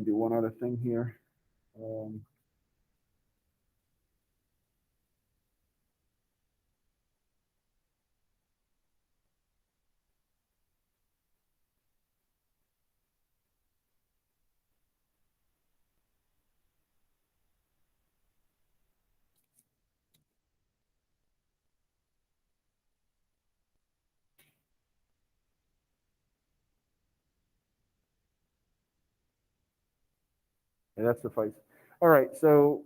do one other thing here. Yeah, that suffices. All right, so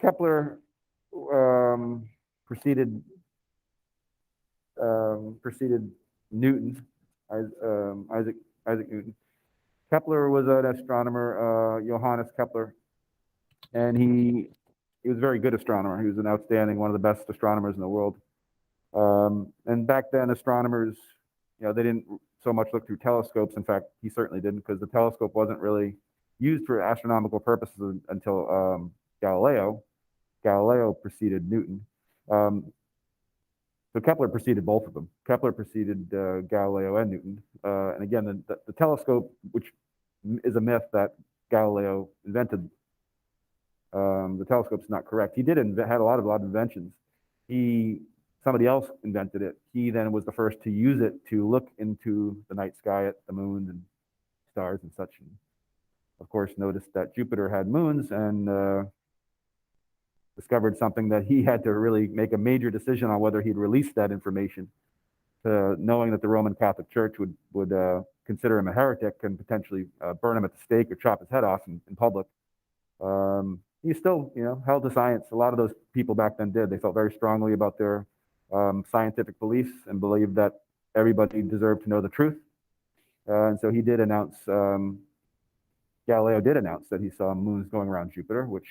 Kepler preceded Newton, Isaac Newton. Kepler was an astronomer, Johannes Kepler, and he was a very good astronomer. He was an outstanding, one of the best astronomers in the world. And back then, astronomers, they didn't so much look through telescopes. In fact, he certainly didn't, because the telescope wasn't really used for astronomical purposes until Galileo. Galileo preceded Newton. So Kepler preceded both of them. Kepler preceded Galileo and Newton. And again, the telescope, which is a myth that Galileo invented, the telescope's not correct. He had a lot of inventions. Somebody else invented it. He then was the first to use it to look into the night sky at the moon and stars and such. And of course, noticed that Jupiter had moons and discovered something that he had to really make a major decision on whether he'd release that information, knowing that the Roman Catholic Church would consider him a heretic and potentially burn him at the stake or chop his head off in public. He still, held to science. A lot of those people back then did. They felt very strongly about their scientific beliefs and believed that everybody deserved to know the truth. And so he did announce, Galileo did announce that he saw moons going around Jupiter, which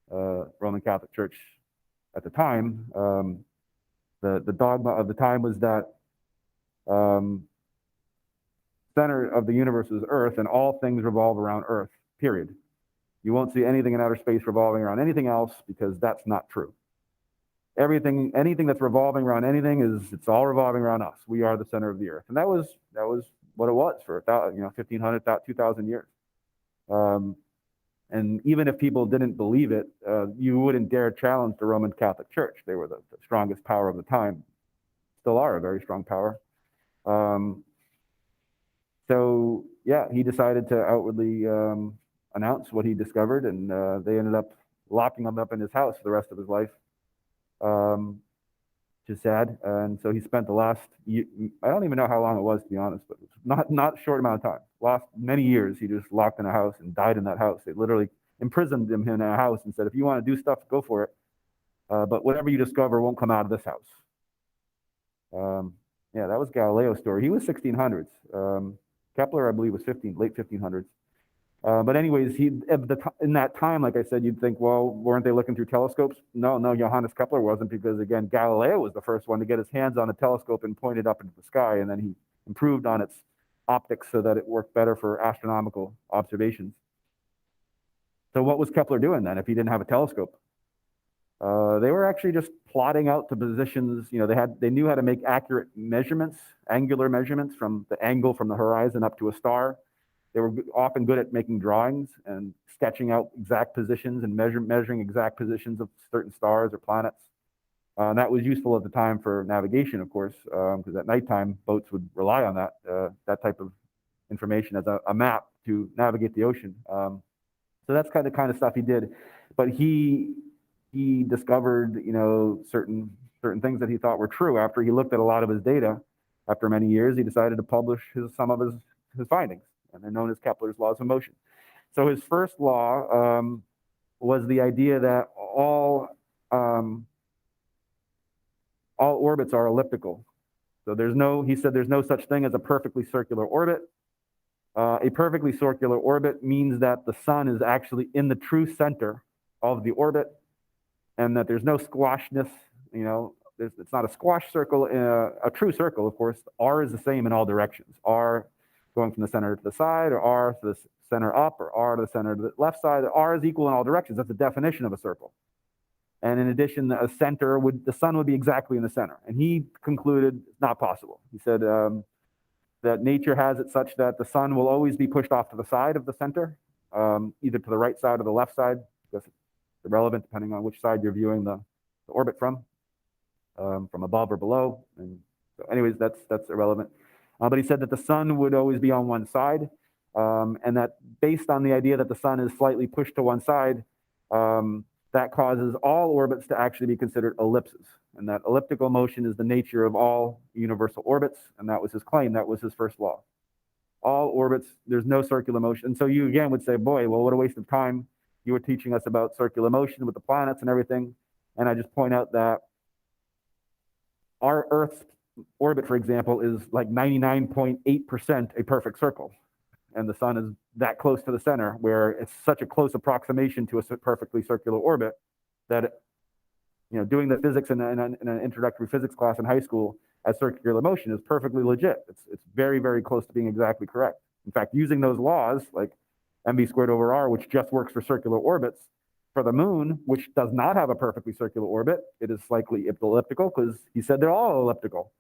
Roman Catholic Church at the time, the dogma of the time was that center of the universe is Earth, and all things revolve around Earth, period. You won't see anything in outer space revolving around anything else, because that's not true. Anything that's revolving around anything it's all revolving around us. We are the center of the Earth, and that was what it was for 1,500, 2,000 years. And even if people didn't believe it, you wouldn't dare challenge the Roman Catholic Church. They were the strongest power of the time, still are a very strong power. So yeah, he decided to outwardly announce what he discovered, and they ended up locking him up in his house for the rest of his life, which is sad. And so he spent the last, I don't even know how long it was, to be honest, but not a short amount of time. Last many years, he just locked in a house and died in that house. They literally imprisoned him in a house and said, if you want to do stuff, go for it. But whatever you discover won't come out of this house. Yeah, that was Galileo's story. He was 1600s. Kepler, I believe, was late 1500s. But anyways, in that time, like I said, you'd think, well, weren't they looking through telescopes? No, Johannes Kepler wasn't, because again, Galileo was the first one to get his hands on a telescope and point it up into the sky, and then he improved on its optics so that it worked better for astronomical observations. So what was Kepler doing then if he didn't have a telescope? They were actually just plotting out the positions. They knew how to make accurate measurements, angular measurements from the angle from the horizon up to a star. They were often good at making drawings and sketching out exact positions and measuring exact positions of certain stars or planets. That was useful at the time for navigation, of course, because at nighttime, boats would rely on that type of information as a map to navigate the ocean. So that's kind of stuff he did. But he discovered, certain things that he thought were true. After he looked at a lot of his data, after many years, he decided to publish some of his findings, and they're known as Kepler's laws of motion. So his first law was the idea that all orbits are elliptical. So he said there's no such thing as a perfectly circular orbit. A perfectly circular orbit means that the sun is actually in the true center of the orbit, and that there's no squashness. It's not a squash circle. A true circle, of course, R is the same in all directions. R going from the center to the side, or R to the center up, or R to the center to the left side. R is equal in all directions. That's the definition of a circle. And in addition, the sun would be exactly in the center. And he concluded it's not possible. He said, that nature has it such that the sun will always be pushed off to the side of the center, either to the right side or the left side. Because it's irrelevant depending on which side you're viewing the orbit from above or below. And so anyways, that's irrelevant. But he said that the sun would always be on one side, and that based on the idea that the sun is slightly pushed to one side, that causes all orbits to actually be considered ellipses. And that elliptical motion is the nature of all universal orbits, and that was his claim. That was his first law. All orbits, there's no circular motion. And so you again would say, boy, well, what a waste of time. You were teaching us about circular motion with the planets and everything. And I just point out that our Earth's orbit, for example, is like 99.8% a perfect circle. And the sun is that close to the center, where it's such a close approximation to a perfectly circular orbit that, doing the physics in an introductory physics class in high school as circular motion is perfectly legit. It's very, very close to being exactly correct. In fact, using those laws, like mv squared over r, which just works for circular orbits, for the moon, which does not have a perfectly circular orbit, it is slightly elliptical, because he said they're all elliptical.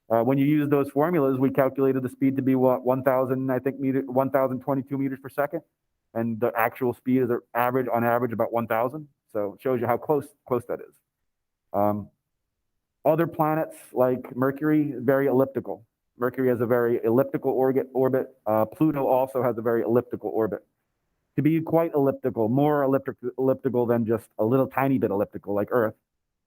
When you use those formulas, we calculated the speed to be what, 1,022 meters per second, and the actual speed is on average about 1,000. So it shows you how close that is. Other planets like Mercury, very elliptical. Mercury has a very elliptical orbit. Pluto also has a very elliptical orbit. To be quite elliptical, more elliptical than just a little tiny bit elliptical like Earth,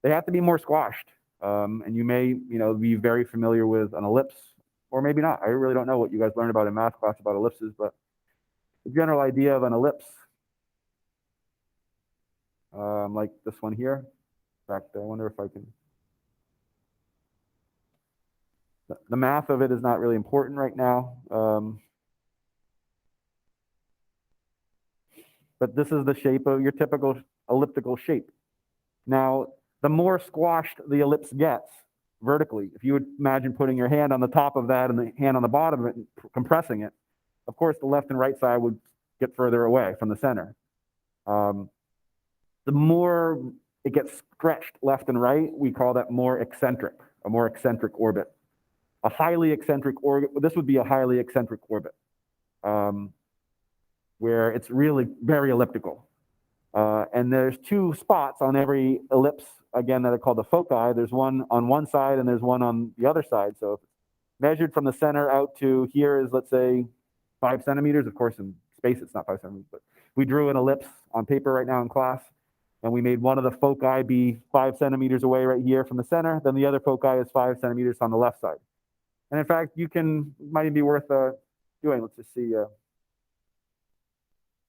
they have to be more squashed. And you may, be very familiar with an ellipse, or maybe not. I really don't know what you guys learned about in math class about ellipses, but the general idea of an ellipse, like this one here. In fact, I wonder if I can. The math of it is not really important right now. But this is the shape of your typical elliptical shape. Now, the more squashed the ellipse gets vertically, if you would imagine putting your hand on the top of that and the hand on the bottom of it and compressing it, of course, the left and right side would get further away from the center. The more it gets stretched left and right, we call that a more eccentric orbit. A highly eccentric orbit, this would be a highly eccentric orbit, where it's really very elliptical. And there's two spots on every ellipse, again, that are called the foci. There's one on one side and there's one on the other side. So if it's measured from the center out to here is, let's say, 5 centimeters. Of course, in space, it's not 5 centimeters, but we drew an ellipse on paper right now in class, and we made one of the foci be 5 centimeters away right here from the center. Then the other foci is 5 centimeters on the left side. And in fact, might be worth doing. Let's just see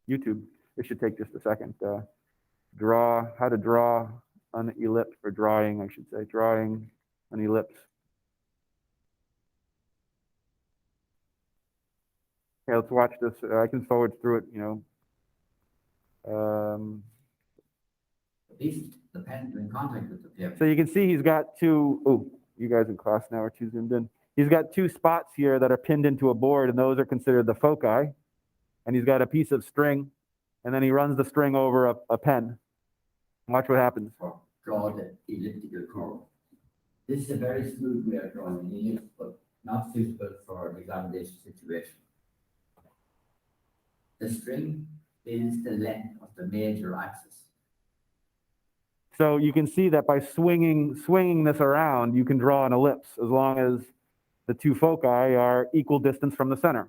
YouTube. It should take just a second. How to draw an ellipse, or drawing, I should say, drawing an ellipse. Okay, let's watch this. I can forward through it, At least the pen in contact with the paper. So you can see he's got two, you guys in class now are too zoomed in. He's got two spots here that are pinned into a board, and those are considered the foci. And he's got a piece of string, and then he runs the string over a pen. Watch what happens. Draw the elliptical curve. This is a very smooth way of drawing an ellipse, but not suitable for an examination situation. The string is the length of the major axis. So you can see that by swinging this around, you can draw an ellipse as long as the two foci are equal distance from the center.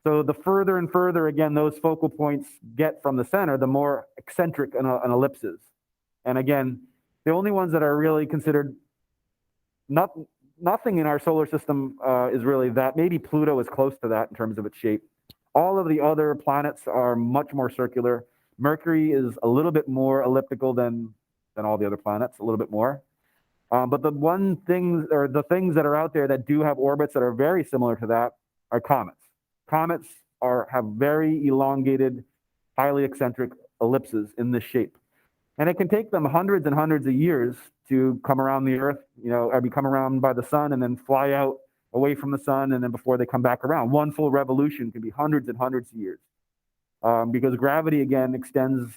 So the further and further, again, those focal points get from the center, the more eccentric an ellipse is. And again, the only ones that are really considered, nothing in our solar system is really that. Maybe Pluto is close to that in terms of its shape. All of the other planets are much more circular. Mercury is a little bit more elliptical than all the other planets, a little bit more. But the things that are out there that do have orbits that are very similar to that are comets. Comets have very elongated, highly eccentric ellipses in this shape. And it can take them hundreds and hundreds of years to come around the Earth, come around by the sun and then fly out away from the sun, and then before they come back around. One full revolution can be hundreds and hundreds of years. Because gravity, again, extends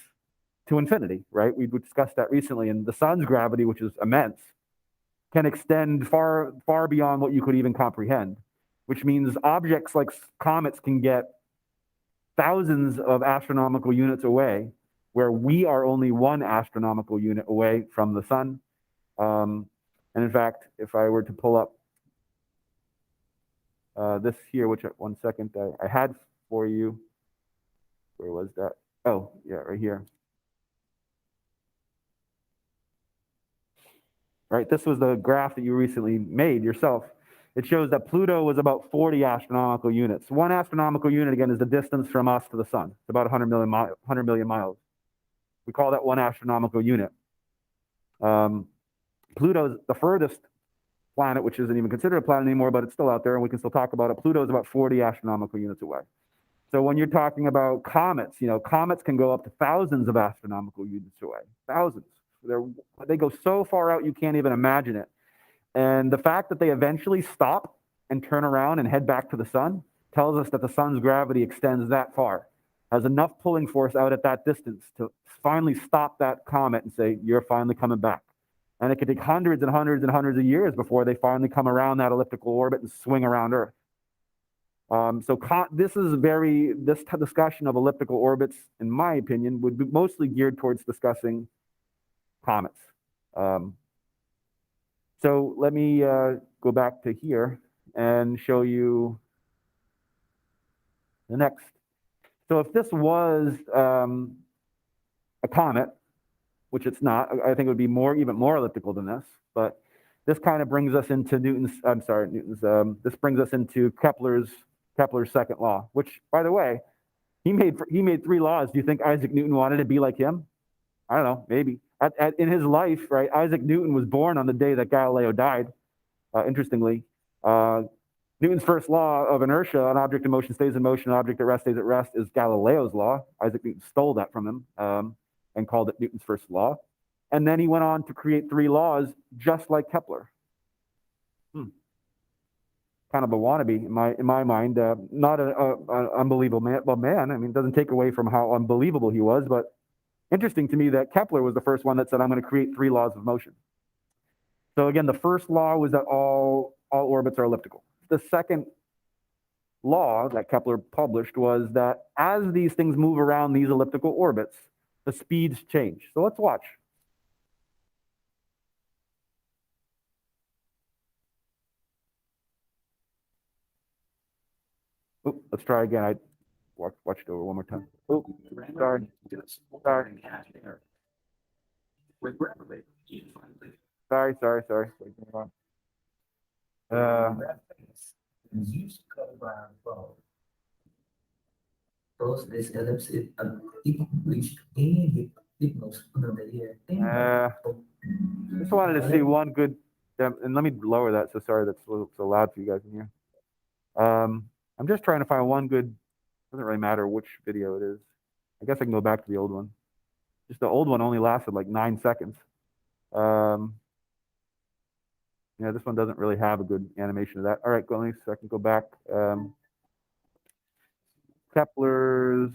to infinity, right? We discussed that recently. And the sun's gravity, which is immense, can extend far, far beyond what you could even comprehend. which means objects like comets can get thousands of astronomical units away, where we are only 1 astronomical unit away from the sun. And in fact, if I were to pull up this here, which one second I had for you, where was that? Oh, yeah, right here. Right, this was the graph that you recently made yourself. It shows that Pluto was about 40 astronomical units. 1 astronomical unit, again, is the distance from us to the sun. It's about 100 million miles. We call that 1 astronomical unit. Pluto's the furthest planet, which isn't even considered a planet anymore, but it's still out there, and we can still talk about it. Pluto is about 40 astronomical units away. So when you're talking about comets, comets can go up to thousands of astronomical units away. Thousands. They go so far out you can't even imagine it. And the fact that they eventually stop and turn around and head back to the sun tells us that the sun's gravity extends that far, has enough pulling force out at that distance to finally stop that comet and say, you're finally coming back. And it could take hundreds and hundreds and hundreds of years before they finally come around that elliptical orbit and swing around Earth. This discussion of elliptical orbits, in my opinion, would be mostly geared towards discussing comets. So let me go back to here and show you the next. So if this was a comet, which it's not, I think it would be even more elliptical than this, but this kind of brings us into this brings us into Kepler's second law, which, by the way, he made 3 laws. Do you think Isaac Newton wanted to be like him? I don't know, maybe. In his life, right, Isaac Newton was born on the day that Galileo died, interestingly. Newton's first law of inertia, an object in motion stays in motion, an object at rest stays at rest, is Galileo's law. Isaac Newton stole that from him and called it Newton's first law. And then he went on to create 3 laws just like Kepler. Kind of a wannabe in my mind. Not an unbelievable man. I mean, it doesn't take away from how unbelievable he was, but interesting to me that Kepler was the first one that said, I'm going to create 3 laws of motion. So again, the first law was that all orbits are elliptical. The second law that Kepler published was that as these things move around these elliptical orbits, the speeds change. So let's watch. Oops, let's try again. I watched over one more time. Oh, sorry. Sorry. This ellipse, just wanted to see one good, and let me lower that. So sorry, that's so loud for you guys in here. I'm just trying to find one good. Doesn't really matter which video it is. I guess I can go back to the old one. Just the old one only lasted like 9 seconds. Yeah, this one doesn't really have a good animation of that. All right, let me so I can go back. Kepler's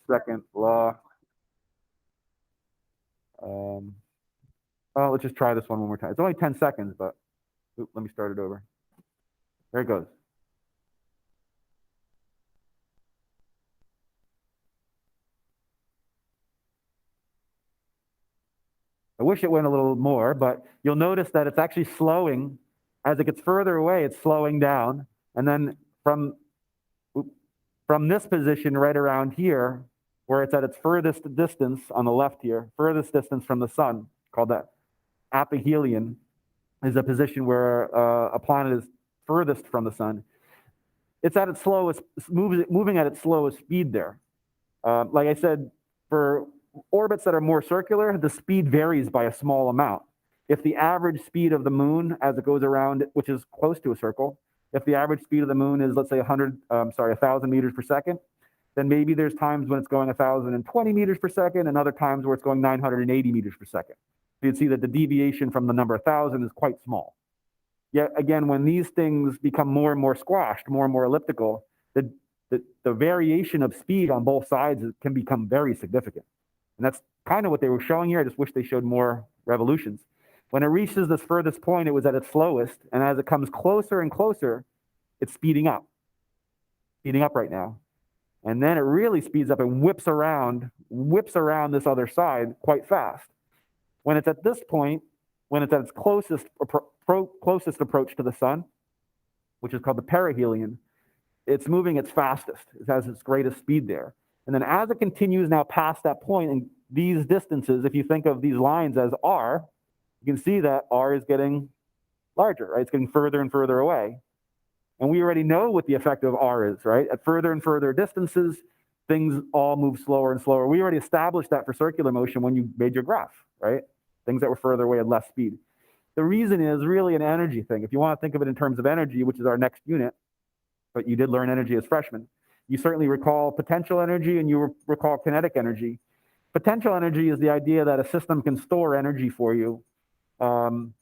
second law. Well, let's just try this one more time. It's only 10 seconds, but let me start it over. There it goes. I wish it went a little more, but you'll notice that it's actually slowing. As it gets further away, it's slowing down. And then from this position right around here, where it's at its furthest distance on the left here, furthest distance from the sun, called that aphelion, is a position where a planet is furthest from the sun. It's at its slowest, moving at its slowest speed there. Like I said, for orbits that are more circular, the speed varies by a small amount. If the average speed of the moon as it goes around, which is close to a circle, if the average speed of the moon is, let's say, 1,000 meters per second, then maybe there's times when it's going 1,020 meters per second and other times where it's going 980 meters per second. So you'd see that the deviation from the number 1,000 is quite small. Yet again, when these things become more and more squashed, more and more elliptical, the variation of speed on both sides can become very significant. And that's kind of what they were showing here. I just wish they showed more revolutions. When it reaches this furthest point, it was at its slowest. And as it comes closer and closer, it's speeding up right now. And then it really speeds up and whips around this other side quite fast. When it's at this point, when it's at its closest approach to the sun, which is called the perihelion, it's moving its fastest. It has its greatest speed there. And then as it continues now past that point, and these distances, if you think of these lines as r, you can see that r is getting larger, right? It's getting further and further away. And we already know what the effect of r is, right? At further and further distances, things all move slower and slower. We already established that for circular motion when you made your graph, right? Things that were further away had less speed. The reason is really an energy thing. If you want to think of it in terms of energy, which is our next unit, but you did learn energy as freshmen, you certainly recall potential energy and you recall kinetic energy. Potential energy is the idea that a system can store energy for you in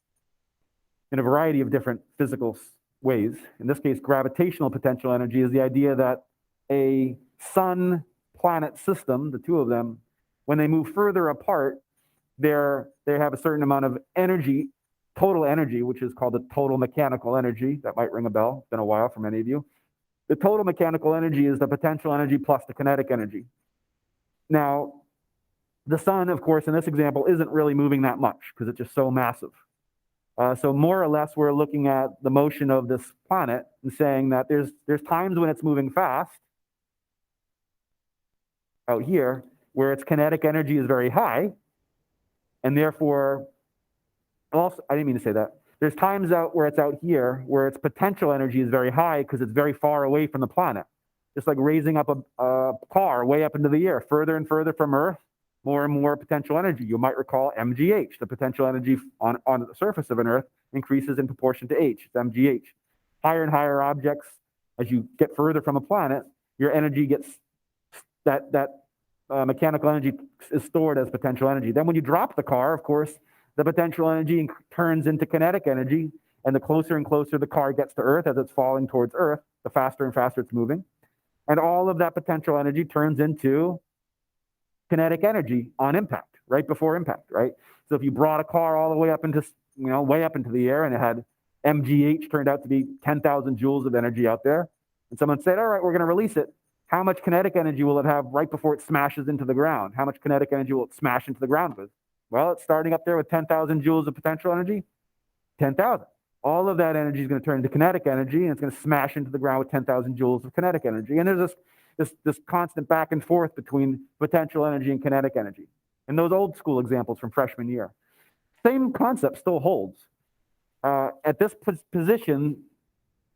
a variety of different physical ways. In this case, gravitational potential energy is the idea that a sun-planet system, the two of them, when they move further apart, they have a certain amount of energy, total energy, which is called the total mechanical energy. That might ring a bell. It's been a while for many of you. The total mechanical energy is the potential energy plus the kinetic energy. Now, the sun, of course, in this example, isn't really moving that much because it's just so massive. So more or less, we're looking at the motion of this planet and saying that there's times when it's moving fast out here where its kinetic energy is very high, and therefore, also, I didn't mean to say that. There's times out where it's out here where its potential energy is very high because it's very far away from the planet. Just like raising up a car way up into the air, further and further from Earth, more and more potential energy. You might recall MGH, the potential energy on the surface of an Earth increases in proportion to H, it's MGH. Higher and higher objects, as you get further from a planet, your energy gets, that mechanical energy is stored as potential energy. Then when you drop the car, of course, the potential energy turns into kinetic energy, and the closer and closer the car gets to Earth as it's falling towards Earth, the faster and faster it's moving. And all of that potential energy turns into kinetic energy on impact, right before impact, right? So if you brought a car all the way up into, way up into the air and it had MGH turned out to be 10,000 joules of energy out there, and someone said, all right, we're going to release it. How much kinetic energy will it have right before it smashes into the ground? How much kinetic energy will it smash into the ground with? Well, it's starting up there with 10,000 joules of potential energy, 10,000. All of that energy is going to turn into kinetic energy, and it's going to smash into the ground with 10,000 joules of kinetic energy. And there's this constant back and forth between potential energy and kinetic energy. And those old school examples from freshman year. Same concept still holds. At this position,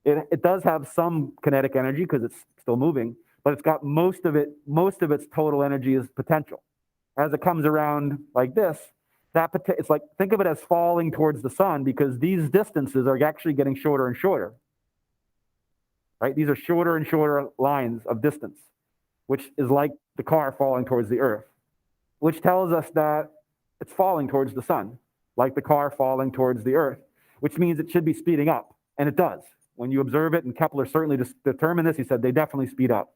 it does have some kinetic energy because it's still moving, but it's got most of its total energy is potential. As it comes around like this, it's like, think of it as falling towards the sun because these distances are actually getting shorter and shorter, right? These are shorter and shorter lines of distance, which is like the car falling towards the Earth, which tells us that it's falling towards the sun, like the car falling towards the Earth, which means it should be speeding up, and it does. When you observe it, and Kepler certainly determined this, he said they definitely speed up.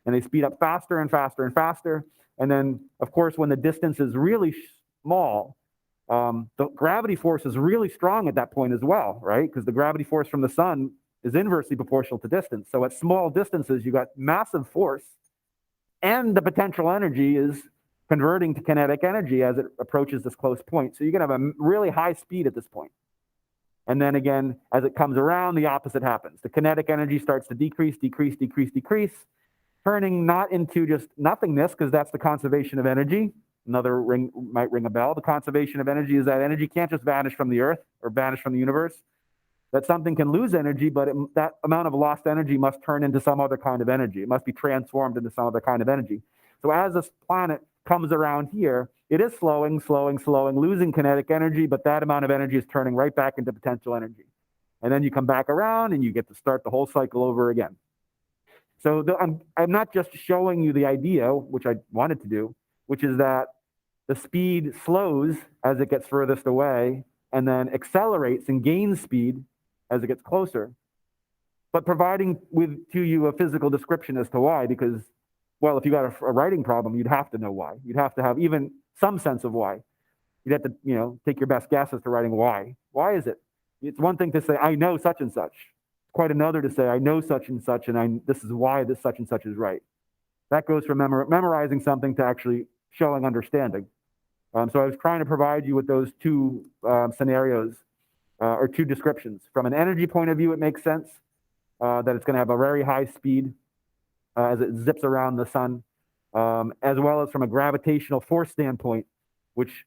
And they speed up faster and faster and faster. And then, of course, when the distance is really small, the gravity force is really strong at that point as well, right? Because the gravity force from the sun is inversely proportional to distance. So at small distances, you got massive force, and the potential energy is converting to kinetic energy as it approaches this close point. So you're going to have a really high speed at this point. And then again, as it comes around, the opposite happens. The kinetic energy starts to decrease, turning not into just nothingness, because that's the conservation of energy. Another might ring a bell. The conservation of energy is that energy can't just vanish from the Earth or vanish from the universe. That something can lose energy, but that amount of lost energy must turn into some other kind of energy. It must be transformed into some other kind of energy. So as this planet comes around here, it is slowing, losing kinetic energy, but that amount of energy is turning right back into potential energy. And then you come back around and you get to start the whole cycle over again. So I'm not just showing you the idea, which I wanted to do, which is that the speed slows as it gets furthest away and then accelerates and gains speed as it gets closer, but providing to you a physical description as to why, because, well, if you got a writing problem, you'd have to know why. You'd have to have even some sense of why. You'd have to, take your best guess as to writing why. Why is it? It's one thing to say, I know such and such. quite another to say, I know such and such, and this is why this such and such is right. That goes from memorizing something to actually showing understanding. So I was trying to provide you with those two scenarios or two descriptions. From an energy point of view, it makes sense that it's going to have a very high speed as it zips around the sun, as well as from a gravitational force standpoint, which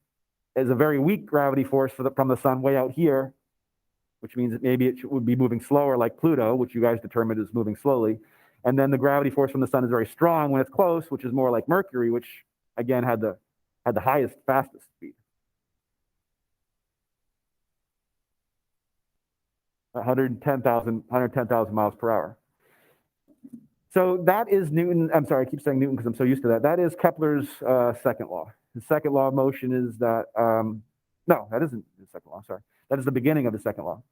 is a very weak gravity force from the sun way out here, which means that maybe it would be moving slower like Pluto, which you guys determined is moving slowly. And then the gravity force from the sun is very strong when it's close, which is more like Mercury, which again had the highest, fastest speed. 110,000 miles per hour. So that is Newton. I'm sorry, I keep saying Newton because I'm so used to that. That is Kepler's second law. The second law of motion is that, no, that isn't the second law, sorry. That is the beginning of the second law.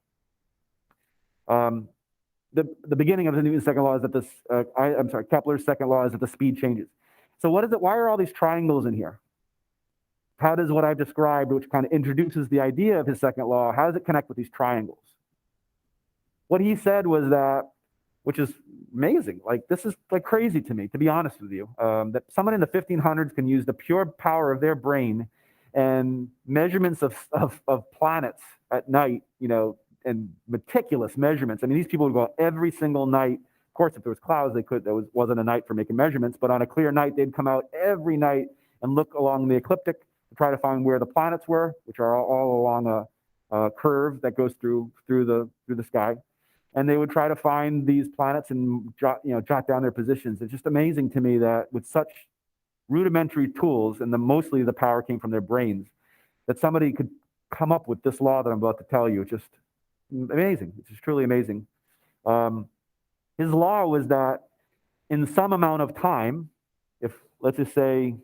The beginning of the Newton's second law is that I'm sorry, Kepler's second law is that the speed changes. So what is it? Why are all these triangles in here? How does what I've described, which kind of introduces the idea of his second law, how does it connect with these triangles? What he said was that, which is amazing, like this is like crazy to me, to be honest with you, that someone in the 1500s can use the pure power of their brain and measurements of planets at night, you know, and meticulous measurements. I mean, these people would go out every single night. Of course, if there was clouds, they could. Wasn't a night for making measurements, but on a clear night, they'd come out every night and look along the ecliptic to try to find where the planets were, which are all along a curve that goes through the sky. And they would try to find these planets and jot down their positions. It's just amazing to me that with such rudimentary tools, and mostly the power came from their brains, that somebody could come up with this law that I'm about to tell you. It's just amazing. It's just truly amazing. His law was that in some amount of time, if let's just say,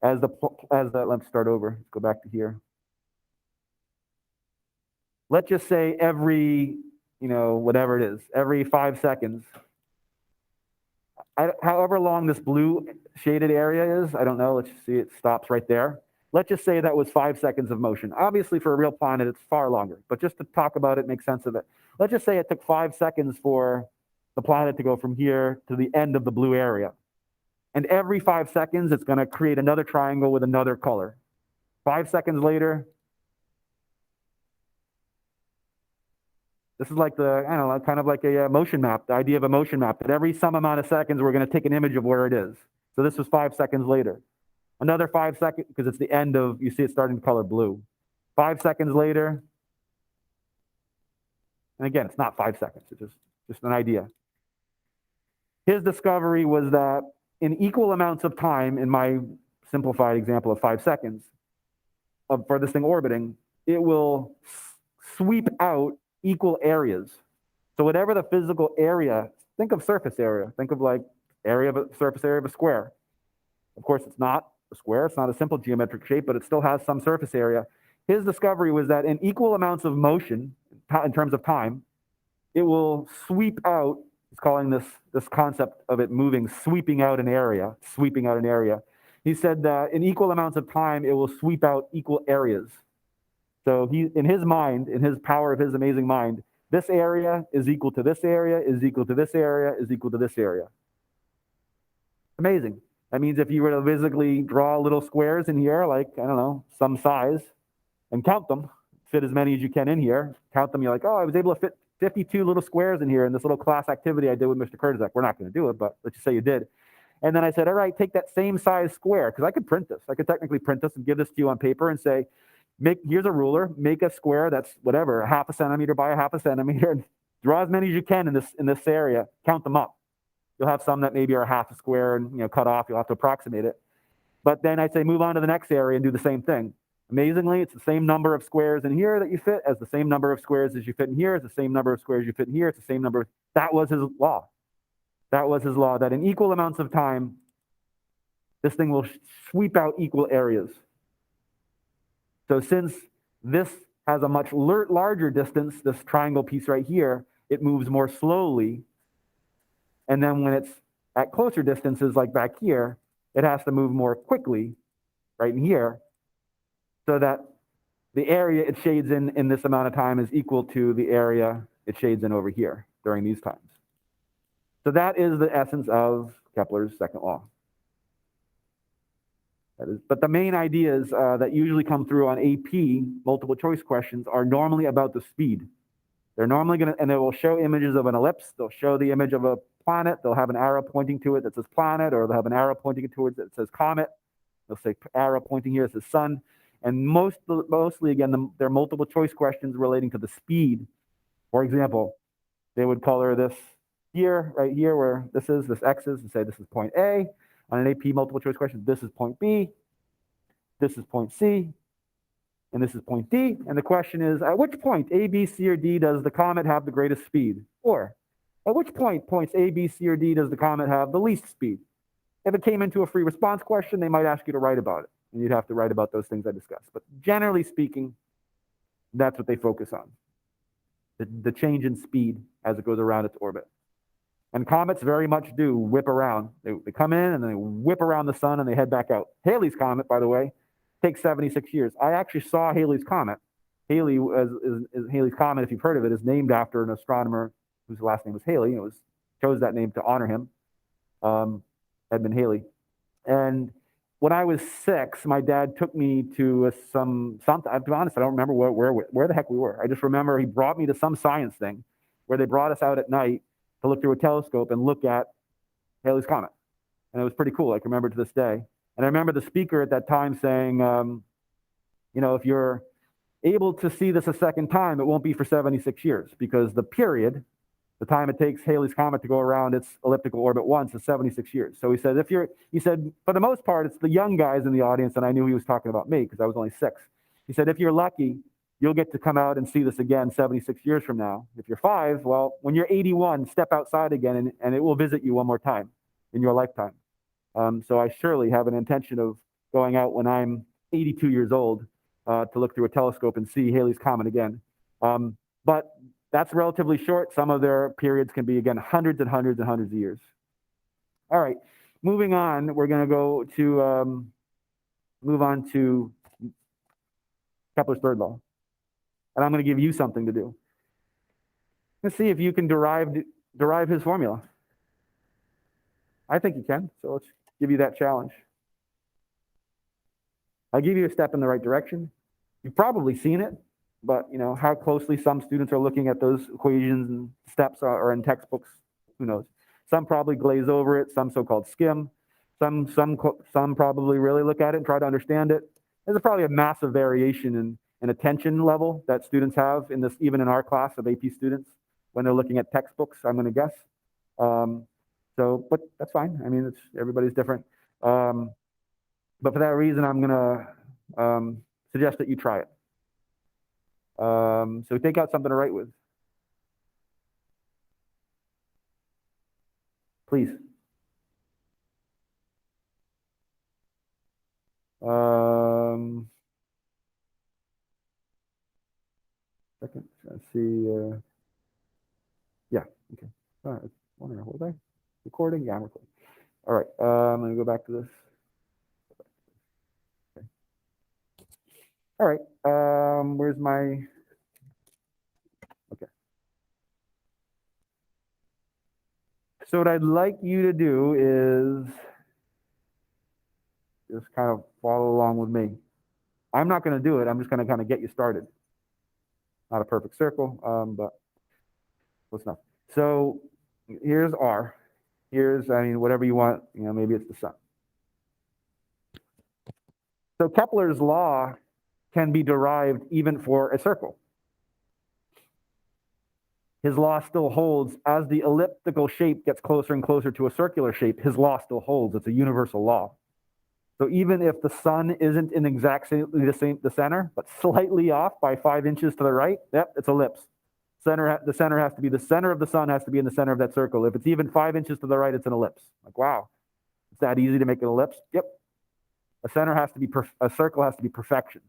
let's start over. Let's go back to here. Let's just say every, whatever it is, every 5 seconds, however long this blue shaded area is, I don't know, let's see, it stops right there. Let's just say that was 5 seconds of motion. Obviously, for a real planet, it's far longer, but just to talk about it, make sense of it. Let's just say it took 5 seconds for the planet to go from here to the end of the blue area. And every 5 seconds, it's going to create another triangle with another color. 5 seconds later, this is like kind of like a motion map, the idea of a motion map, that every some amount of seconds, we're going to take an image of where it is. So this was 5 seconds later. Another 5 seconds, because it's the end of, you see it starting to color blue. 5 seconds later, and again, it's not 5 seconds, it's just an idea. His discovery was that in equal amounts of time, in my simplified example of 5 seconds, for this thing orbiting, it will sweep out equal areas. So whatever the physical area, think of surface area, think of like surface area of a square. Of course, it's not a square, it's not a simple geometric shape, but it still has some surface area. His discovery was that in equal amounts of motion, in terms of time, it will sweep out, he's calling this concept of it moving, sweeping out an area. He said that in equal amounts of time, it will sweep out equal areas. So in his mind, in his power of his amazing mind, this area is equal to this area, is equal to this area, is equal to this area. Amazing. That means if you were to physically draw little squares in here, like, I don't know, some size, and count them, fit as many as you can in here, count them, you're like, oh, I was able to fit 52 little squares in here in this little class activity I did with Mr. Kurtzak. We're not going to do it, but let's just say you did. And then I said, all right, take that same size square, because I could print this. I could technically print this and give this to you on paper and say, here's a ruler, make a square that's whatever, 1/2 centimeter by 1/2 centimeter, and draw as many as you can in this area, count them up. You'll have some that maybe are 1/2 square and cut off, you'll have to approximate it. But then I say move on to the next area and do the same thing. Amazingly, it's the same number of squares in here that you fit as the same number of squares as you fit in here, it's the same number of squares you fit in here, it's the same number. That was his law. That was his law, that in equal amounts of time, this thing will sweep out equal areas. So since this has a much larger distance, this triangle piece right here, it moves more slowly. And then when it's at closer distances, like back here, it has to move more quickly, right in here, so that the area it shades in this amount of time is equal to the area it shades in over here. during these times. So that is the essence of Kepler's second law. But the main ideas that usually come through on AP multiple choice questions are normally about the speed. They're normally going to, and they will show images of an ellipse. They'll show the image of a planet. They'll have an arrow pointing to it that says planet, or they'll have an arrow pointing towards it that says comet. They'll say arrow pointing here that says sun. And mostly, again, they're multiple choice questions relating to the speed. For example, they would color this here, right here, where this X is, and say this is point A. On an AP multiple choice question, this is point B, this is point C, and this is point D. And the question is, at which point, A, B, C, or D, does the comet have the greatest speed? Or at which points A, B, C, or D, does the comet have the least speed? If it came into a free response question, they might ask you to write about it. And you'd have to write about those things I discussed. But generally speaking, that's what they focus on. The change in speed as it goes around its orbit. And comets very much do whip around. They come in and then they whip around the sun and they head back out. Halley's Comet, by the way, takes 76 years. I actually saw Halley's Comet. Halley is Halley's Comet, if you've heard of it, is named after an astronomer whose last name was Halley. It chose that name to honor him, Edmund Halley. And when I was 6, my dad took me to something. To be honest, I don't remember where the heck we were. I just remember he brought me to some science thing where they brought us out at night to look through a telescope and look at Halley's Comet. And it was pretty cool. I can remember to this day. And I remember the speaker at that time saying, if you're able to see this a second time, it won't be for 76 years because the time it takes Halley's Comet to go around its elliptical orbit once is 76 years. So he said, for the most part, it's the young guys in the audience, and I knew he was talking about me because I was only 6. He said, if you're lucky, you'll get to come out and see this again 76 years from now. If you're 5, well, when you're 81, step outside again, and it will visit you one more time in your lifetime. So I surely have an intention of going out when I'm 82 years old to look through a telescope and see Halley's Comet again. But that's relatively short. Some of their periods can be, again, hundreds and hundreds and hundreds of years. All right, moving on, we're going to go to move on to Kepler's third law. And I'm going to give you something to do. Let's see if you can derive his formula. I think you can, so let's give you that challenge. I'll give you a step in the right direction. You've probably seen it, but how closely some students are looking at those equations and steps are in textbooks, who knows? Some probably glaze over it, some so-called skim. Some probably really look at it and try to understand it. There's probably a massive variation in attention level that students have in this, even in our class of AP students, when they're looking at textbooks, I'm going to guess. But that's fine. I mean, everybody's different. But for that reason, I'm going to suggest that you try it. So take out something to write with. Please. Second, let's see. Yeah, okay. All right, wondering, was I recording? Yeah, I'm recording. All right, I'm going to go back to this. Okay. All right, where's my, okay. So what I'd like you to do is just kind of follow along with me. I'm not going to do it. I'm just going to kind of get you started. Not a perfect circle, but close enough. So here's R. Here's, whatever you want, maybe it's the sun. So Kepler's law can be derived even for a circle. His law still holds as the elliptical shape gets closer and closer to a circular shape. His law still holds. It's a universal law. So even if the sun isn't in exactly the center, but slightly off by 5 inches to the right, yep, it's ellipse. The center has to be, the center of the sun has to be in the center of that circle. If it's even 5 inches to the right, it's an ellipse. Like, wow, it's that easy to make an ellipse? Yep. A circle has to be perfection,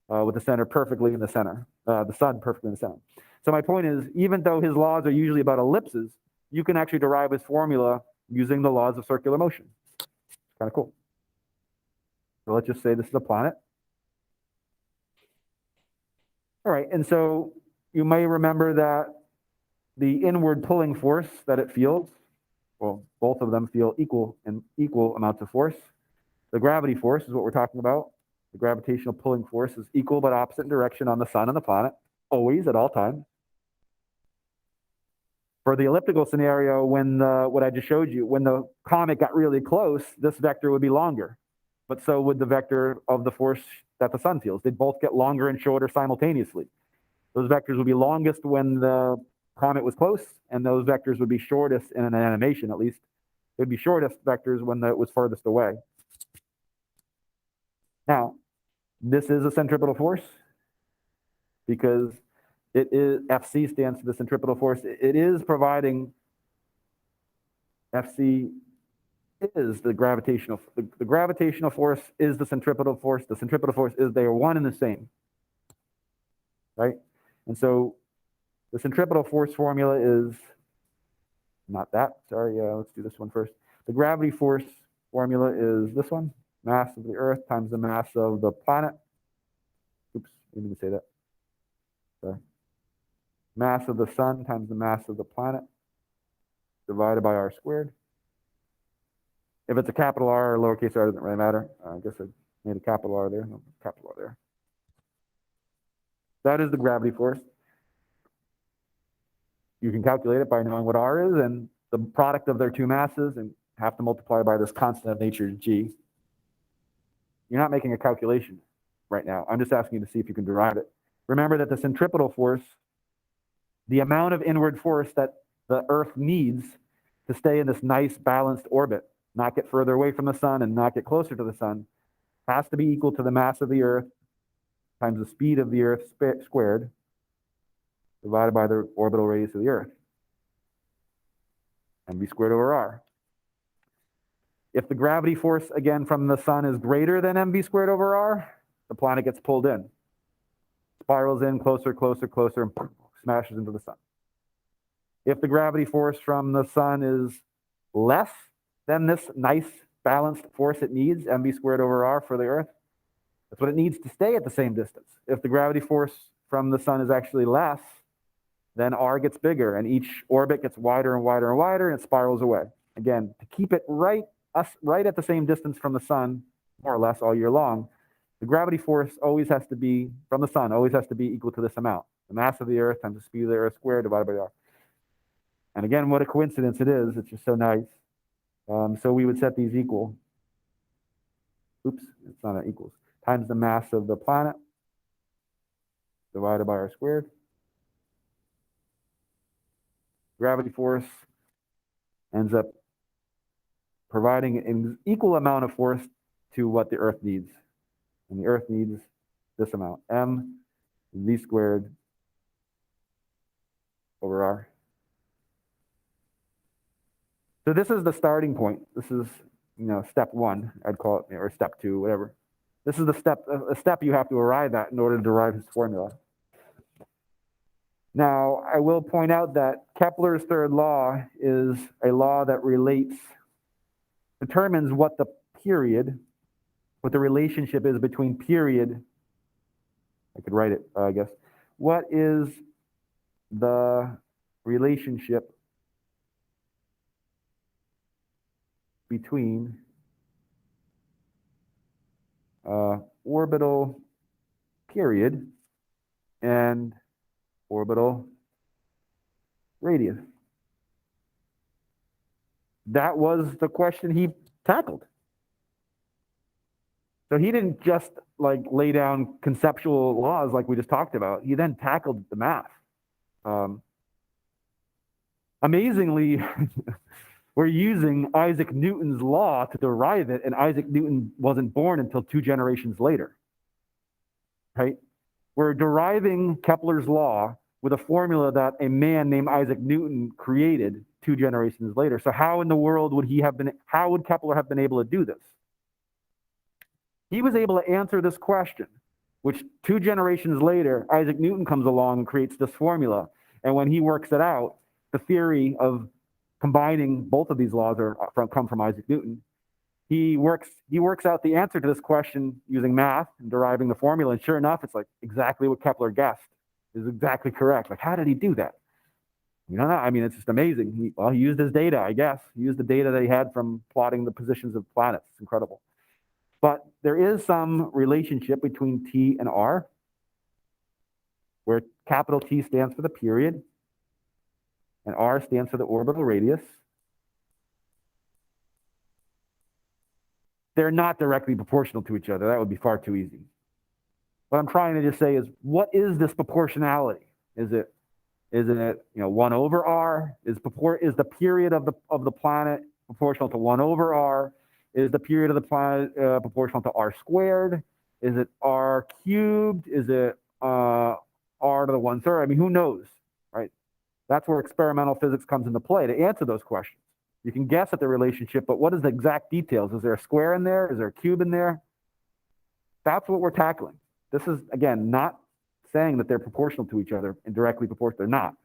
with the center perfectly in the center, the sun perfectly in the center. So my point is, even though his laws are usually about ellipses, you can actually derive his formula using the laws of circular motion. It's kind of cool. So let's just say this is a planet. All right, and so you may remember that the inward pulling force that it feels, well, both of them feel equal amounts of force. The gravity force is what we're talking about. The gravitational pulling force is equal but opposite in direction on the sun and the planet, always, at all times. For the elliptical scenario, when what I just showed you, when the comet got really close, this vector would be longer, but so would the vector of the force that the sun feels. They'd both get longer and shorter simultaneously. Those vectors would be longest when the comet was close, and those vectors would be shortest in an animation, at least. It would be shortest vectors when it was farthest away. Now, this is a centripetal force because it is, FC stands for the centripetal force. It is providing, FC is the gravitational force is the centripetal force. The centripetal force is, they are one and the same, right? And so the centripetal force formula is not that, sorry, let's do this one first. The gravity force formula is this one, mass of the Earth times the mass of the planet. Oops, I didn't even say that. Sorry. Mass of the sun times the mass of the planet divided by r squared. If it's a capital R or lowercase r, it doesn't really matter. I guess I made a capital R there. No, capital R there. That is the gravity force. You can calculate it by knowing what r is and the product of their two masses, and have to multiply by this constant of nature, g. You're not making a calculation right now. I'm just asking you to see if you can derive it. Remember that the centripetal force, the amount of inward force that the Earth needs to stay in this nice balanced orbit, not get further away from the sun and not get closer to the sun, has to be equal to the mass of the Earth times the speed of the Earth squared divided by the orbital radius of the Earth, mv squared over r. If the gravity force, again, from the sun is greater than mv squared over r, the planet gets pulled in, spirals in closer, closer, closer, and smashes into the sun. If the gravity force from the sun is less than this nice balanced force it needs, mv squared over r for the Earth, that's what it needs to stay at the same distance. If the gravity force from the sun is actually less, then r gets bigger, and each orbit gets wider and wider and wider, and it spirals away. Again, to keep it right at the same distance from the sun, more or less all year long, the gravity force always has to be, from the sun, always has to be equal to this amount. The mass of the Earth times the speed of the Earth squared divided by r. And again, what a coincidence it is. It's just so nice. So we would set these equal. Oops, it's not an equals. Times the mass of the planet divided by r squared. Gravity force ends up providing an equal amount of force to what the Earth needs. And the Earth needs this amount, mv squared over r. So this is the starting point. This is, step one, I'd call it, or step two, whatever. This is a step you have to arrive at in order to derive his formula. Now, I will point out that Kepler's third law is a law that determines what the relationship is between period. I could write it, I guess. What is the relationship between orbital period and orbital radius? That was the question he tackled. So he didn't just lay down conceptual laws like we just talked about. He then tackled the math. Amazingly, we're using Isaac Newton's law to derive it, and Isaac Newton wasn't born until 2 generations later, right? We're deriving Kepler's law with a formula that a man named Isaac Newton created 2 generations later. So how in the world would Kepler have been able to do this? He was able to answer this question, which 2 generations later, Isaac Newton comes along and creates this formula. And when he works it out, the theory of combining both of these laws come from Isaac Newton. He works out the answer to this question using math and deriving the formula. And sure enough, it's exactly what Kepler guessed is exactly correct. How did he do that? You know, I mean, it's just amazing. He used his data, I guess. He used the data that he had from plotting the positions of planets. It's incredible. But there is some relationship between T and R, where capital T stands for the period, and R stands for the orbital radius. They're not directly proportional to each other. That would be far too easy. What I'm trying to just say is, what is this proportionality? Is it 1 over R? Is the period of the planet proportional to 1 over R? Is the period of the planet proportional to R squared? Is it R cubed? Is it R to the 1/3? I mean, who knows, right? That's where experimental physics comes into play to answer those questions. You can guess at the relationship, but what is the exact details? Is there a square in there? Is there a cube in there? That's what we're tackling. This is, again, not saying that they're proportional to each other and directly proportional. They're not.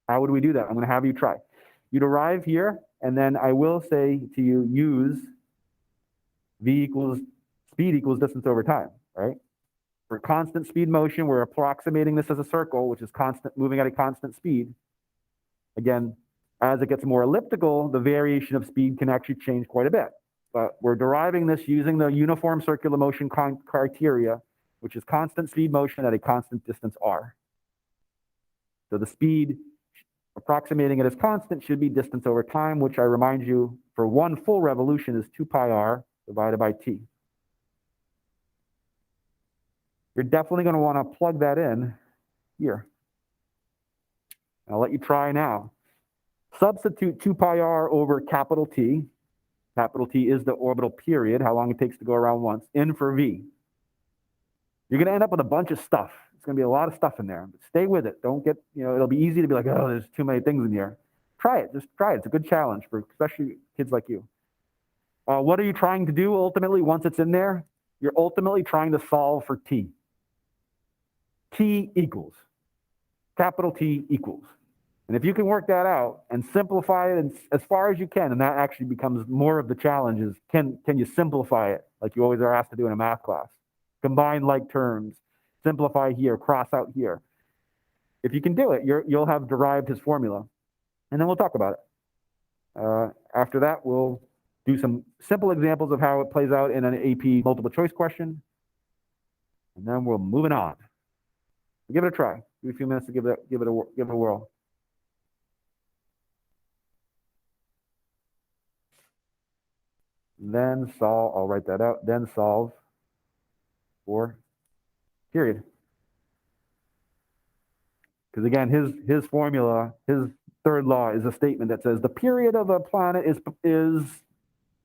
How would we do that? I'm going to have you try. You'd arrive here, and then I will say to you, use v equals speed equals distance over time, right? For constant speed motion, we're approximating this as a circle, which is constant, moving at a constant speed. Again, as it gets more elliptical, the variation of speed can actually change quite a bit. But we're deriving this using the uniform circular motion criteria, which is constant speed motion at a constant distance r. So the speed, approximating it as constant, should be distance over time, which I remind you, for one full revolution is 2 pi r divided by t. You're definitely going to want to plug that in here. I'll let you try now. Substitute 2 pi r over capital T. Capital T is the orbital period, how long it takes to go around once, in for v. You're going to end up with a bunch of stuff. It's going to be a lot of stuff in there. But stay with it. Don't get, it'll be easy to be like, oh, there's too many things in here. Try it. Just try it. It's a good challenge for especially kids like you. What are you trying to do ultimately once it's in there? You're ultimately trying to solve for T. T equals. Capital T equals. And if you can work that out and simplify it as far as you can, and that actually becomes more of the challenge is, can you simplify it like you always are asked to do in a math class? Combine like terms, simplify here, cross out here. If you can do it, you'll have derived his formula. And then we'll talk about it. After that, we'll do some simple examples of how it plays out in an AP multiple choice question. And then we're moving on. Give it a try. Give it a few minutes to give it a whirl. Then solve, I'll write that out, then solve for period. Because again, his formula, his third law is a statement that says the period of a planet is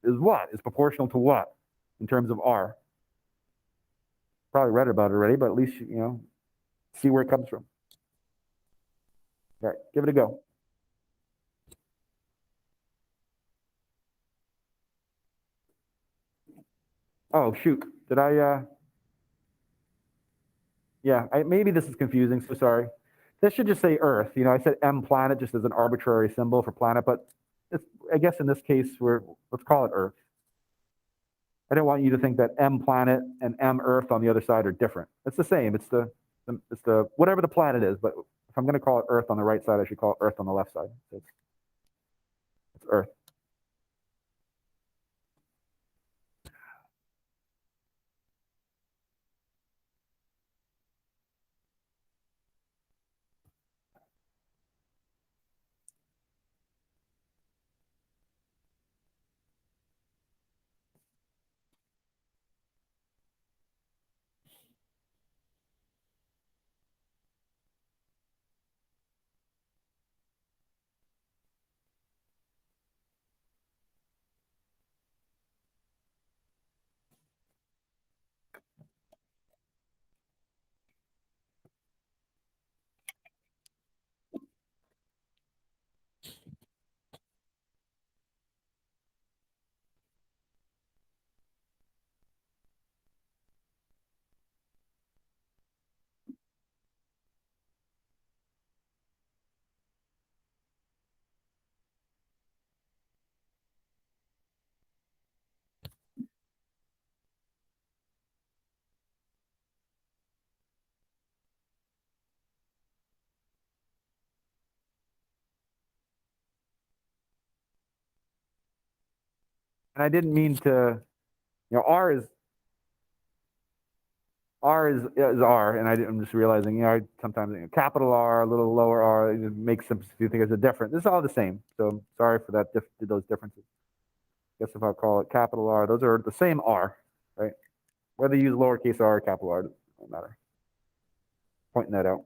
what? Is proportional to what in terms of R? Probably read about it already, but at least, see where it comes from. All right, give it a go. Oh, shoot. Did I, yeah, maybe this is confusing, so sorry. This should just say Earth. I said M planet just as an arbitrary symbol for planet, but I guess in this case, let's call it Earth. I don't want you to think that M planet and M Earth on the other side are different. It's the same. It's the whatever the planet is, but if I'm going to call it Earth on the right side, I should call it Earth on the left side. It's Earth. And I didn't mean to, R is R, and I'm just realizing, I sometimes capital R, a little lower R, it just makes some you think it's a different. This is all the same. So sorry for that, those differences. Guess if I call it capital R, those are the same R, right? Whether you use lowercase r or capital R, doesn't matter. Pointing that out.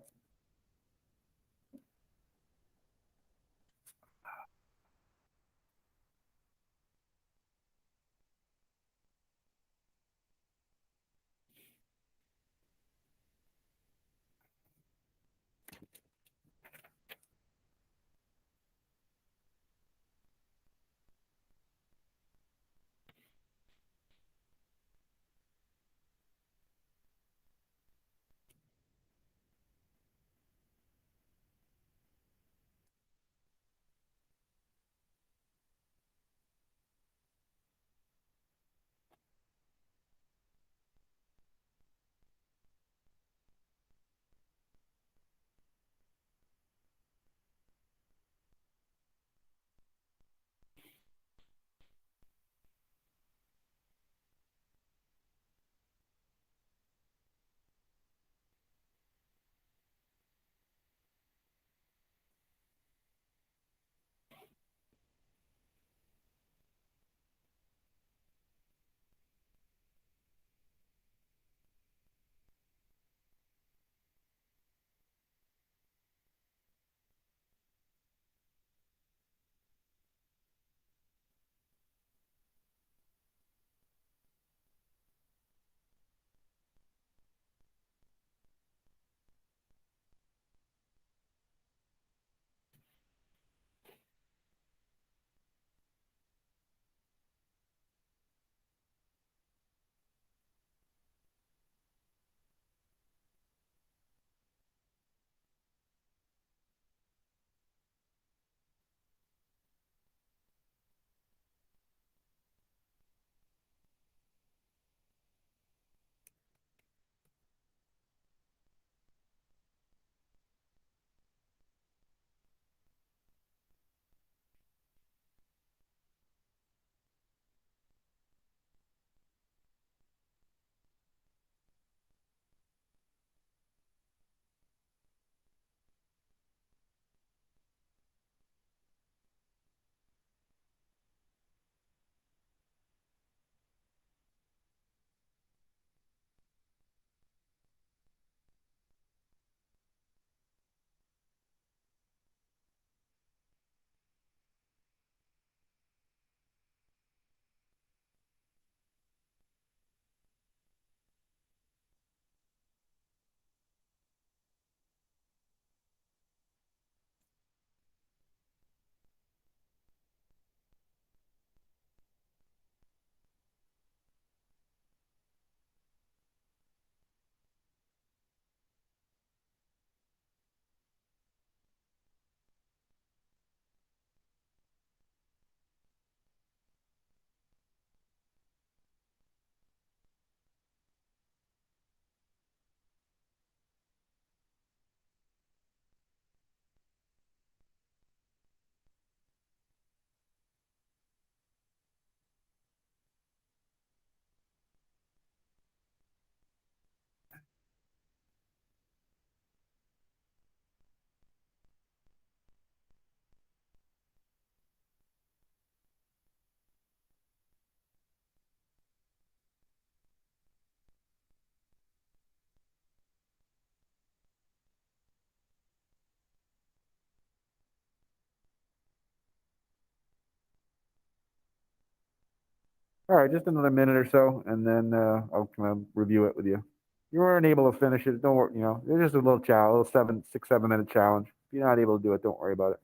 All right, just another minute or so, and then I'll kind of review it with you. You weren't able to finish it, don't worry. It's just a little challenge, a little 7-minute challenge. If you're not able to do it, don't worry about it.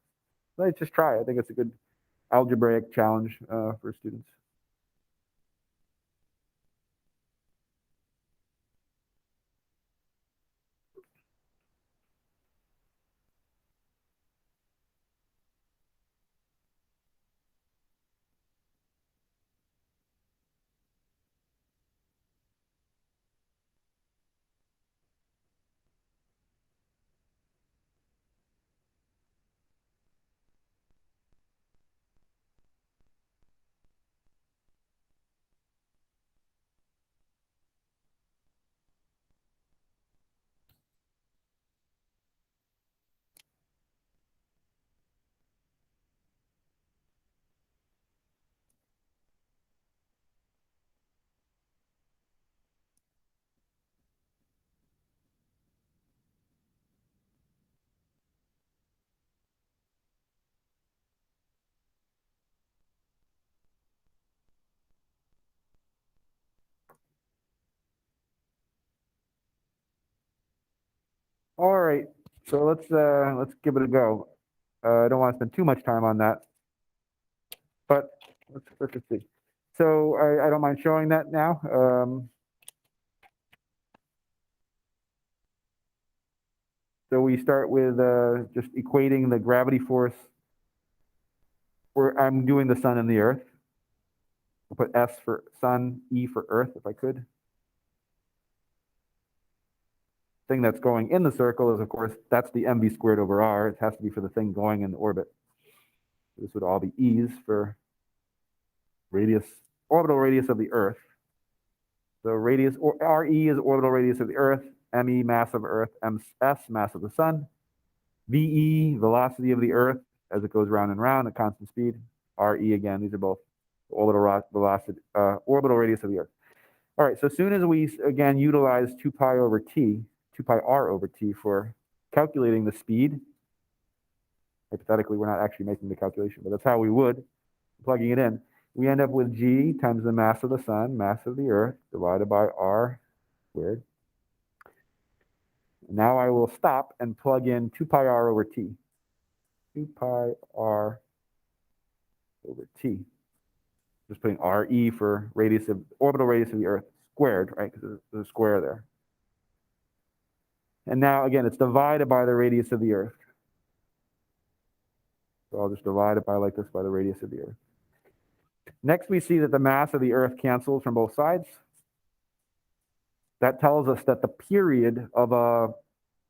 Let's just try. I think it's a good algebraic challenge for students. All right, so let's give it a go. I don't want to spend too much time on that, but let's just see. So I don't mind showing that now. So we start with just equating the gravity force. Where I'm doing the sun and the earth. I'll put S for sun, E for earth, if I could. Thing that's going in the circle is, of course, that's the mv squared over r. It has to be for the thing going in the orbit. This would all be E's for radius, orbital radius of the Earth. So radius, or RE is orbital radius of the Earth, ME mass of Earth, MS mass of the Sun, VE velocity of the Earth as it goes round and round at constant speed. RE again, these are both orbital velocity, orbital radius of the Earth. All right, so as soon as we again utilize 2 pi over t, 2 pi r over t for calculating the speed, hypothetically we're not actually making the calculation, but that's how we would, plugging it in, we end up with g times the mass of the sun, mass of the earth, divided by r squared. Now I will stop and plug in 2 pi r over t. 2 pi r over t. Just putting re for radius of, orbital radius of the earth squared, right? Because there's a square there. And now, again, it's divided by the radius of the earth. So I'll just divide it by like this by the radius of the earth. Next, we see that the mass of the earth cancels from both sides. That tells us that the period of a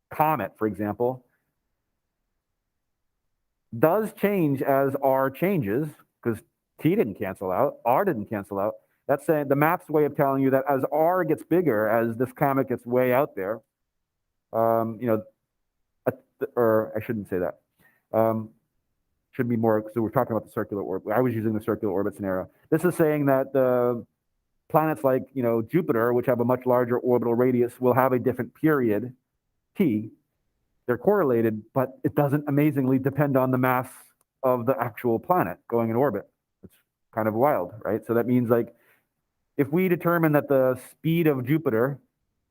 comet, for example, does change as r changes, because t didn't cancel out, r didn't cancel out. That's saying the math's way of telling you that as r gets bigger, as this comet gets way out there, or I shouldn't say that. Should be more, so we're talking about the circular orbit. I was using the circular orbit scenario. This is saying that the planets like, Jupiter, which have a much larger orbital radius, will have a different period, t. They're correlated, but it doesn't amazingly depend on the mass of the actual planet going in orbit. It's kind of wild, right? So that means, like, if we determine that the speed of Jupiter,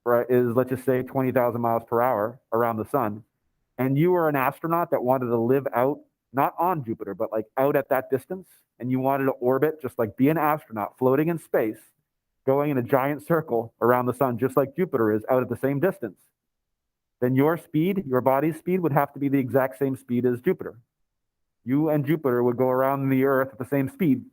right, is, let's just say 20,000 miles per hour around the sun, and you were an astronaut that wanted to live out, not on Jupiter, but like out at that distance, and you wanted to orbit, just like be an astronaut floating in space, going in a giant circle around the sun, just like Jupiter is out at the same distance, then your speed, your body's speed, would have to be the exact same speed as Jupiter. You and Jupiter would go around the Earth at the same speed.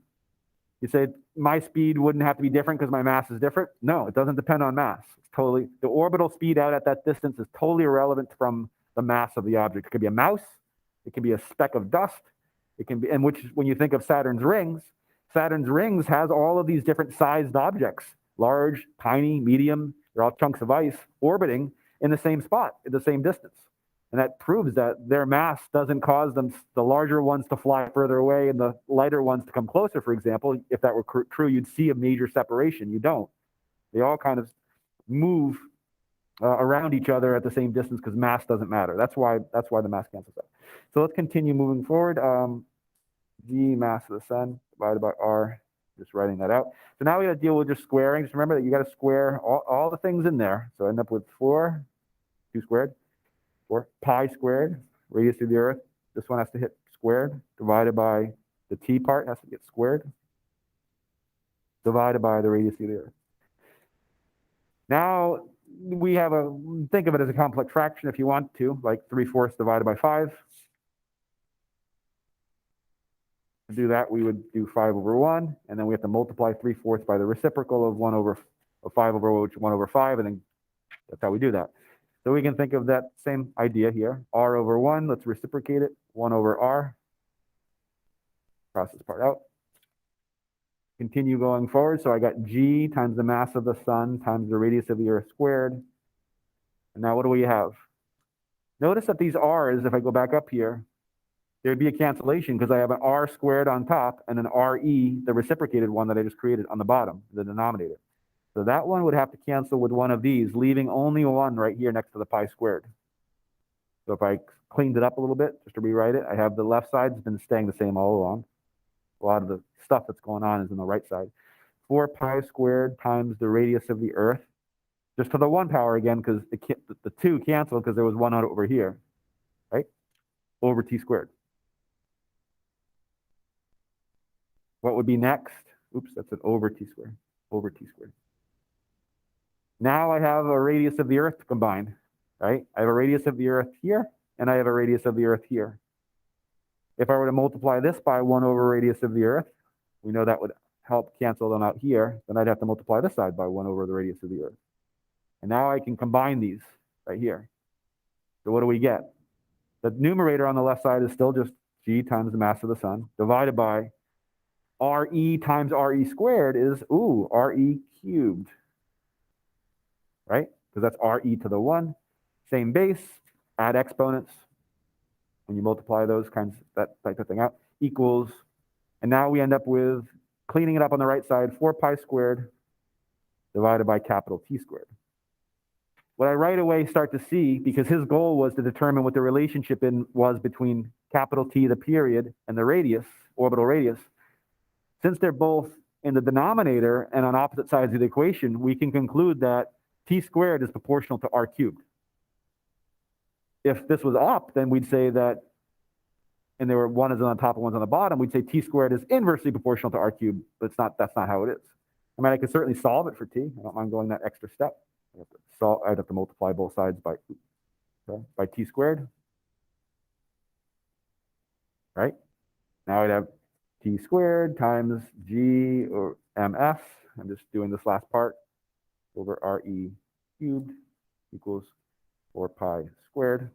You say, my speed wouldn't have to be different because my mass is different? No, it doesn't depend on mass. It's totally, the orbital speed out at that distance is totally irrelevant from the mass of the object. It could be a mouse, it could be a speck of dust, it can be, and which, when you think of Saturn's rings has all of these different sized objects, large, tiny, medium, they're all chunks of ice orbiting in the same spot, at the same distance. And that proves that their mass doesn't cause them, the larger ones to fly further away and the lighter ones to come closer, for example. If that were true, you'd see a major separation. You don't. They all kind of move around each other at the same distance because mass doesn't matter. That's why the mass cancels out. So let's continue moving forward. G mass of the sun divided by R, just writing that out. So now we got to deal with just squaring. Just remember that you got to square all the things in there. So I end up with 4, 2 squared, 4 pi squared, radius of the earth. This one has to hit squared, divided by the t part has to get squared, divided by the radius of the earth. Now we have think of it as a complex fraction if you want to, like 3/4 divided by 5. To do that, we would do 5 over 1, and then we have to multiply 3/4 by the reciprocal of 5 over 1 over 5, and then that's how we do that. So we can think of that same idea here. R over 1, let's reciprocate it, 1 over R. Cross this part out. Continue going forward. So I got G times the mass of the sun times the radius of the earth squared. And now what do we have? Notice that these R's, if I go back up here, there'd be a cancellation because I have an R squared on top and an RE, the reciprocated one that I just created on the bottom, the denominator. So that one would have to cancel with one of these, leaving only 1 right here next to the pi squared. So if I cleaned it up a little bit, just to rewrite it, I have the left side's been staying the same all along. A lot of the stuff that's going on is in the right side. 4 pi squared times the radius of the earth just to the 1 power again, because the 2 canceled because there was 1 out over here, right? Over t squared. What would be next? Oops, that's an over t squared. Over t squared. Now I have a radius of the Earth combined, right? I have a radius of the Earth here, and I have a radius of the Earth here. If I were to multiply this by 1 over radius of the Earth, we know that would help cancel them out here. Then I'd have to multiply this side by 1 over the radius of the Earth. And now I can combine these right here. So what do we get? The numerator on the left side is still just g times the mass of the sun divided by RE times RE squared is, RE cubed, right? Because that's RE to the 1. Same base, add exponents. When you multiply those kinds, that type of thing out, equals, and now we end up with, cleaning it up on the right side, 4 pi squared divided by capital T squared. What I right away start to see, because his goal was to determine what the relationship was between capital T, the period, and the radius, orbital radius, since they're both in the denominator and on opposite sides of the equation, we can conclude that T squared is proportional to R cubed. If this was up, then we'd say that, and there were one is on the top and one's on the bottom, we'd say T squared is inversely proportional to R cubed, but it's not, that's not how it is. I mean, I could certainly solve it for T. I don't mind going that extra step. I'd have to multiply both sides by T squared, right? Now I'd have T squared times G or MF. I'm just doing this last part over RE cubed equals 4 pi squared.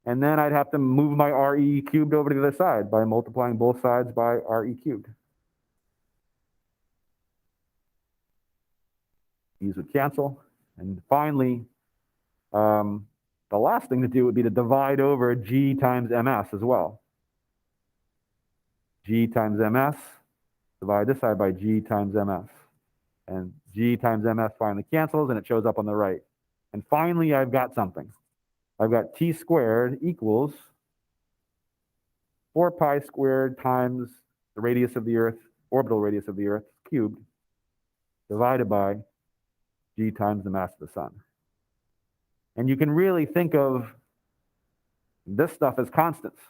And then I'd have to move my RE cubed over to the other side by multiplying both sides by RE cubed. These would cancel. And finally, the last thing to do would be to divide over G times MS as well. G times MS, divide this side by G times MS. And G times MS finally cancels, and it shows up on the right. And finally, I've got something. I've got T squared equals 4 pi squared times the radius of the Earth, orbital radius of the Earth cubed, divided by G times the mass of the sun. And you can really think of this stuff as constants.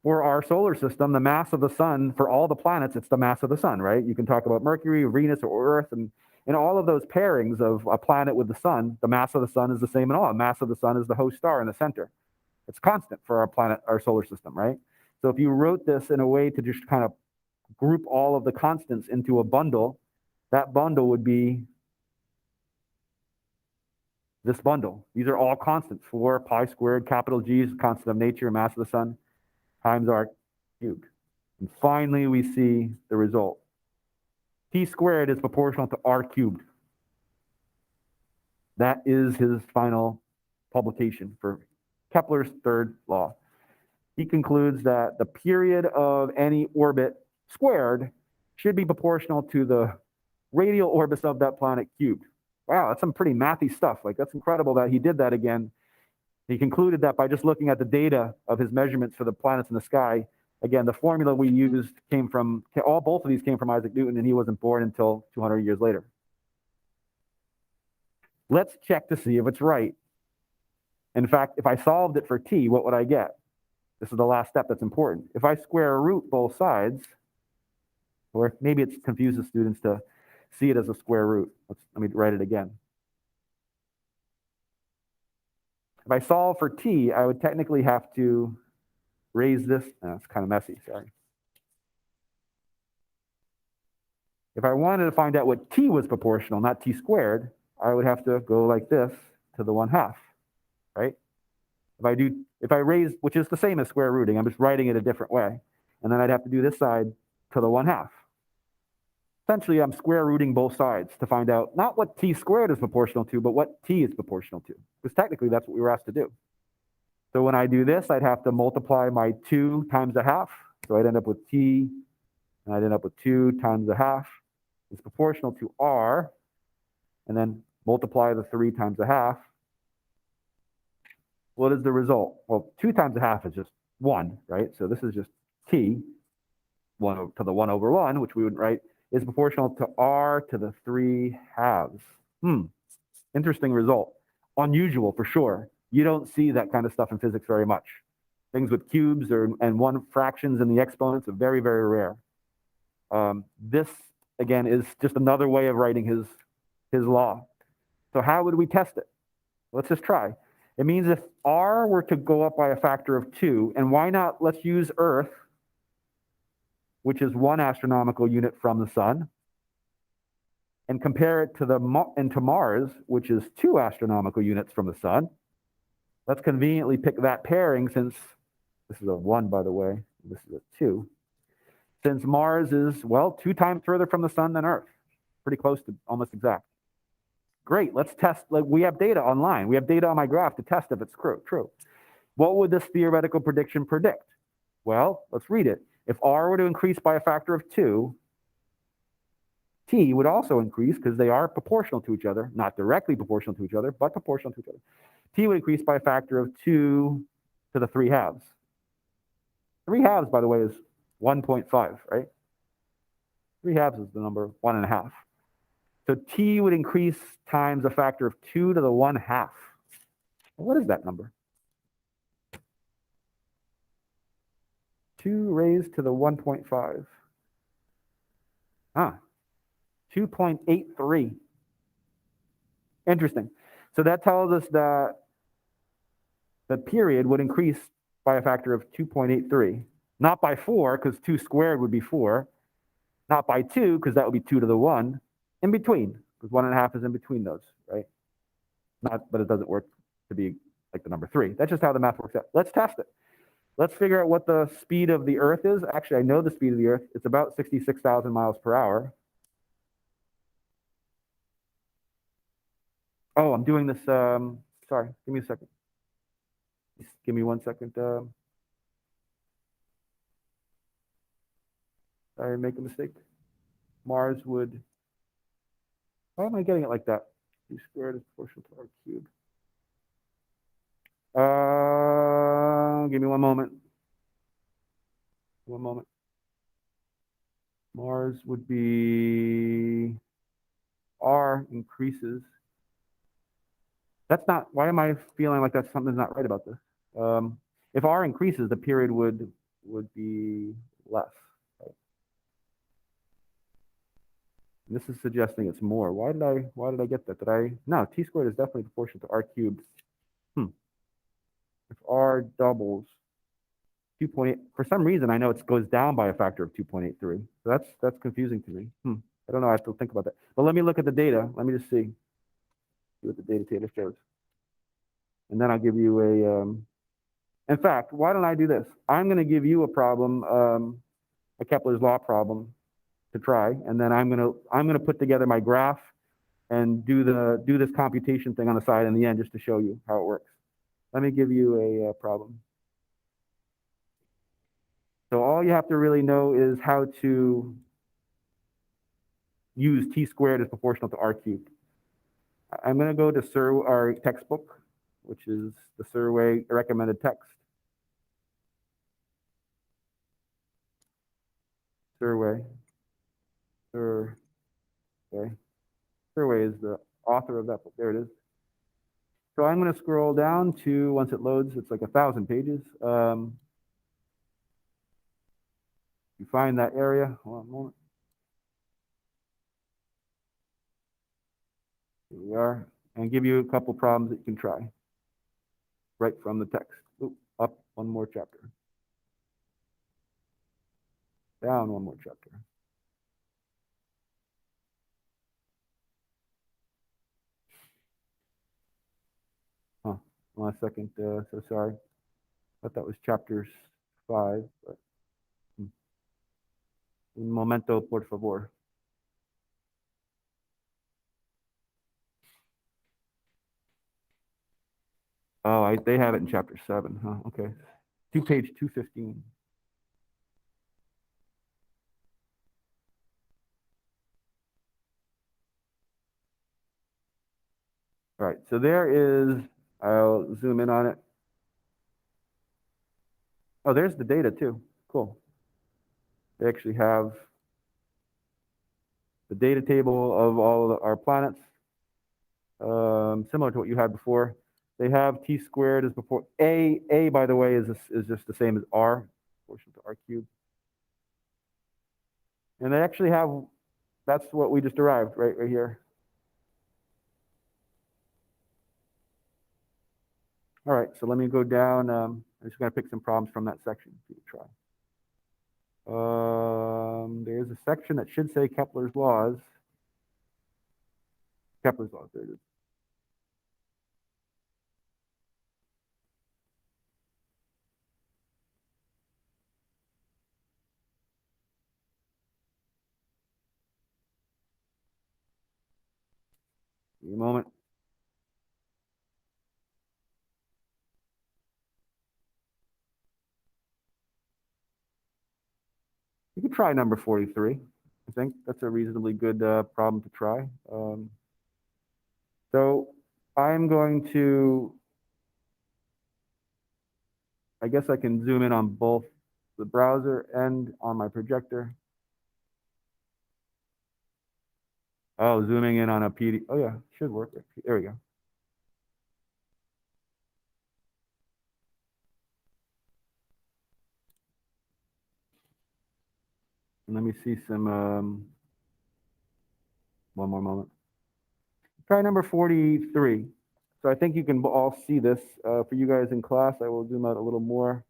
For our solar system, the mass of the sun, for all the planets, it's the mass of the sun, right? You can talk about Mercury, Venus, or Earth, and in all of those pairings of a planet with the sun, the mass of the sun is the same in all. The mass of the sun is the host star in the center. It's constant for our planet, our solar system, right? So if you wrote this in a way to just kind of group all of the constants into a bundle, that bundle would be this bundle. These are all constants. 4 pi squared, capital G is constant of nature, mass of the sun, times R cubed. And finally, we see the result. T squared is proportional to R cubed. That is his final publication for Kepler's third law. He concludes that the period of any orbit squared should be proportional to the radial orbits of that planet cubed. Wow, that's some pretty mathy stuff. Like, that's incredible that he did that again. He concluded that by just looking at the data of his measurements for the planets in the sky. Again, the formula we used came from, both of these came from Isaac Newton, and he wasn't born until 200 years later. Let's check to see if it's right. In fact, if I solved it for T, what would I get? This is the last step that's important. If I square root both sides, or maybe it confuses students to see it as a square root. Let me write it again. If I solve for T, I would technically have to raise this. It's kind of messy, sorry. If I wanted to find out what T was proportional, not T squared, I would have to go like this to the 1/2, right? If I raise, which is the same as square rooting, I'm just writing it a different way. And then I'd have to do this side to the 1/2. Essentially, I'm square rooting both sides to find out not what T squared is proportional to, but what T is proportional to. Because technically, that's what we were asked to do. So when I do this, I'd have to multiply my 2 times 1/2. So I'd end up with T, and I'd end up with 2 times 1/2 is proportional to R, and then multiply the 3 times 1/2. What is the result? Well, 2 times 1/2 is just 1, right? So this is just T, 1 to the 1/1, which we would write, is proportional to R to the 3 halves. Interesting result. Unusual for sure. You don't see that kind of stuff in physics very much. Things with cubes and one fractions and the exponents are very, very rare. This, again, is just another way of writing his law. So how would we test it? Let's just try. It means if R were to go up by a factor of 2, and why not, let's use Earth, which is 1 astronomical unit from the sun, and compare it to Mars, which is 2 astronomical units from the sun. Let's conveniently pick that pairing, since this is a 1, by the way, this is a 2. Since Mars is, well, 2 times further from the sun than Earth, pretty close to almost exact. Great, let's test. Like, we have data online. We have data on my graph to test if it's true. What would this theoretical prediction predict? Well, let's read it. If R were to increase by a factor of 2, T would also increase, because they are proportional to each other, not directly proportional to each other, but proportional to each other. T would increase by a factor of 2 to the 3 halves. 3 halves, by the way, is 1.5, right? 3 halves is the number 1.5. So T would increase times a factor of 2 to the 1/2. What is that number? 2 raised to the 1.5. 2.83. Interesting. So that tells us that the period would increase by a factor of 2.83. Not by 4, because 2 squared would be 4. Not by 2, because that would be 2 to the 1. In between, because 1.5 is in between those, right? But it doesn't work to be like the number 3. That's just how the math works out. Let's test it. Let's figure out what the speed of the Earth is. Actually, I know the speed of the Earth. It's about 66,000 miles per hour. Oh, I'm doing this. Sorry, give me a second. Just give me 1 second. I make a mistake. Mars would. Why am I getting it like that? 2 squared is proportional to R cubed. Give me 1 moment. 1 moment. Mars would be R increases. That's not. Why am I feeling like something's not right about this? If R increases, the period would be less. Right? And this is suggesting it's more. Why did I get that? No, T squared is definitely proportional to R cubed. If R doubles 2.8, for some reason I know it goes down by a factor of 2.83. So that's confusing to me. I don't know. I have to think about that. But let me look at the data. Let me just see what the data table shows, and then I'll give you a. In fact, why don't I do this? I'm going to give you a problem, a Kepler's law problem, to try, and then I'm going to put together my graph and do this computation thing on the side in the end, just to show you how it works. Let me give you a problem. So all you have to really know is how to use T squared as proportional to R cubed. I'm going to go to our textbook, which is the Survey recommended text. Survey is the author of that book. There it is. So I'm going to scroll down to, once it loads, it's like 1,000 pages. You find that area. Hold on a moment. Here we are. And give you a couple problems that you can try right from the text. Ooh, up 1 more chapter. Down 1 more chapter. Huh. 1 second. So sorry. I thought that was chapter 5. But, Un momento, por favor. Oh, they have it in chapter 7. Huh? Okay. Page 215. All right, so there is, I'll zoom in on it. Oh, there's the data too. Cool. They actually have the data table of all of our planets. similar to what you had before. They have t squared as before. A by the way, is just the same as r, proportional to r cubed. And they actually have, that's what we just derived right here. All right, so let me go down. I'm just going to pick some problems from that section for you to try. There's a section that should say Kepler's laws. Kepler's laws, there it is. Give me a moment. You could try number 43. I think that's a reasonably good problem to try. So I'm going to, I guess I can zoom in on both the browser and on my projector. Oh, zooming in on a PD. Oh yeah, should work. There we go. And let me see some, one more moment. Try number 43. So I think you can all see this. For you guys in class, I will zoom out a little more.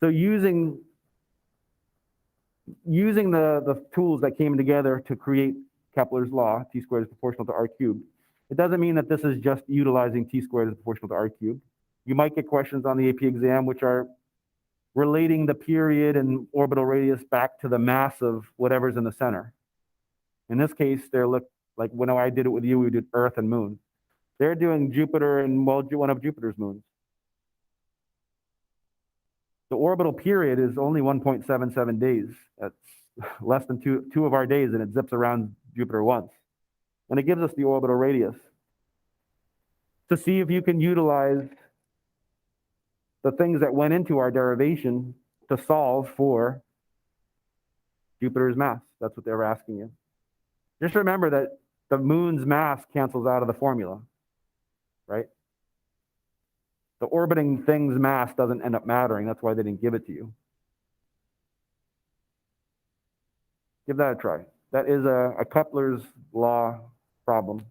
So using the tools that came together to create Kepler's law, t squared is proportional to r cubed, it doesn't mean that this is just utilizing t squared is proportional to r cubed. You might get questions on the AP exam which are relating the period and orbital radius back to the mass of whatever's in the center. In this case, they're like when I did it with you, we did Earth and Moon. They're doing Jupiter and, well, one of Jupiter's moons. The orbital period is only 1.77 days. That's less than two of our days, and it zips around Jupiter once. And it gives us the orbital radius to see if you can utilize the things that went into our derivation to solve for Jupiter's mass. That's what they were asking you. Just remember that the moon's mass cancels out of the formula, right? The orbiting thing's mass doesn't end up mattering. That's why they didn't give it to you. Give that a try. That is a Kepler's law problem.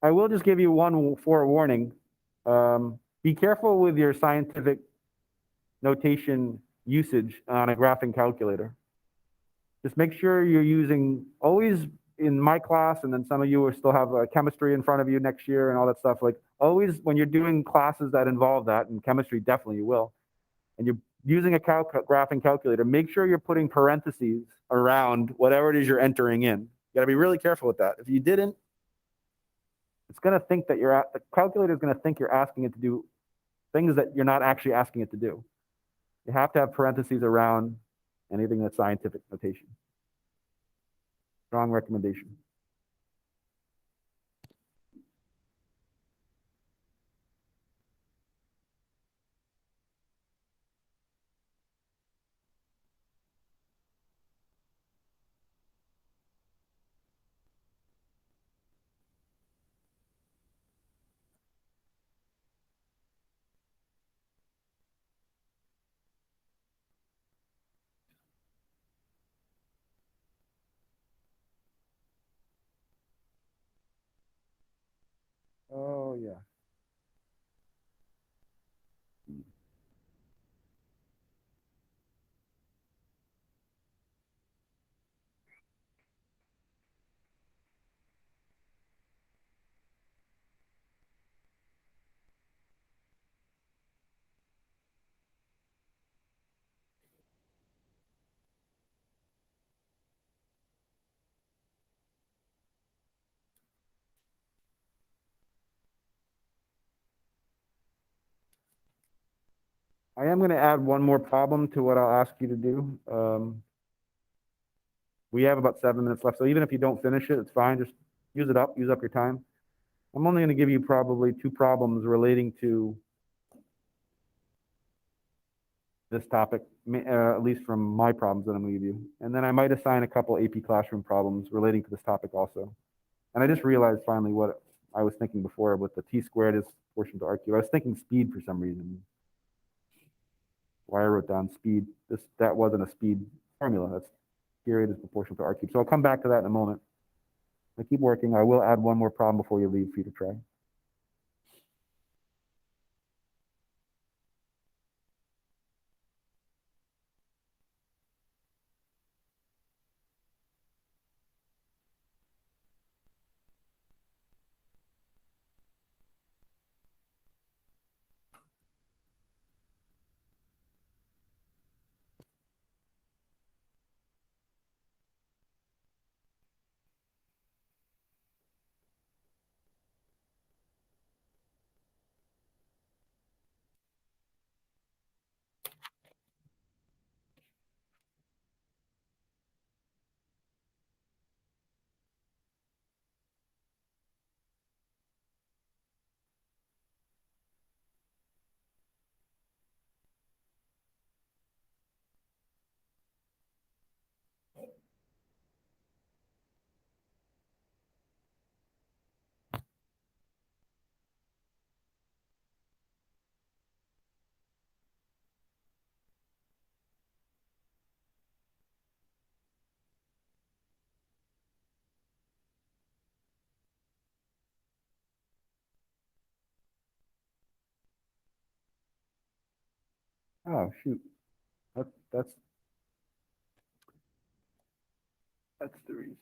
I will just give you one forewarning. Be careful with your scientific notation usage on a graphing calculator. Just make sure you're using, always in my class, and then some of you will still have chemistry in front of you next year and all that stuff. Like always, when you're doing classes that involve that, and chemistry definitely you will, and you're using a graphing calculator, make sure you're putting parentheses around whatever it is you're entering in. You got to be really careful with that. If you didn't, it's going to think that the calculator is going to think you're asking it to do things that you're not actually asking it to do. You have to have parentheses around anything that's scientific notation. Strong recommendation. I am going to add one more problem to what I'll ask you to do. We have about 7 minutes left, so even if you don't finish it, it's fine. Just use it up, use up your time. I'm only going to give you probably 2 problems relating to this topic, at least from my problems that I'm going to give you. And then I might assign a couple AP Classroom problems relating to this topic also. And I just realized finally what I was thinking before with the T squared is proportional to R cubed. I was thinking speed for some reason. Why I wrote down speed. That wasn't a speed formula. That's period is proportional to R cubed. So I'll come back to that in a moment. I keep working. I will add one more problem before you leave for you to try. Oh shoot. That, that's that's the reason.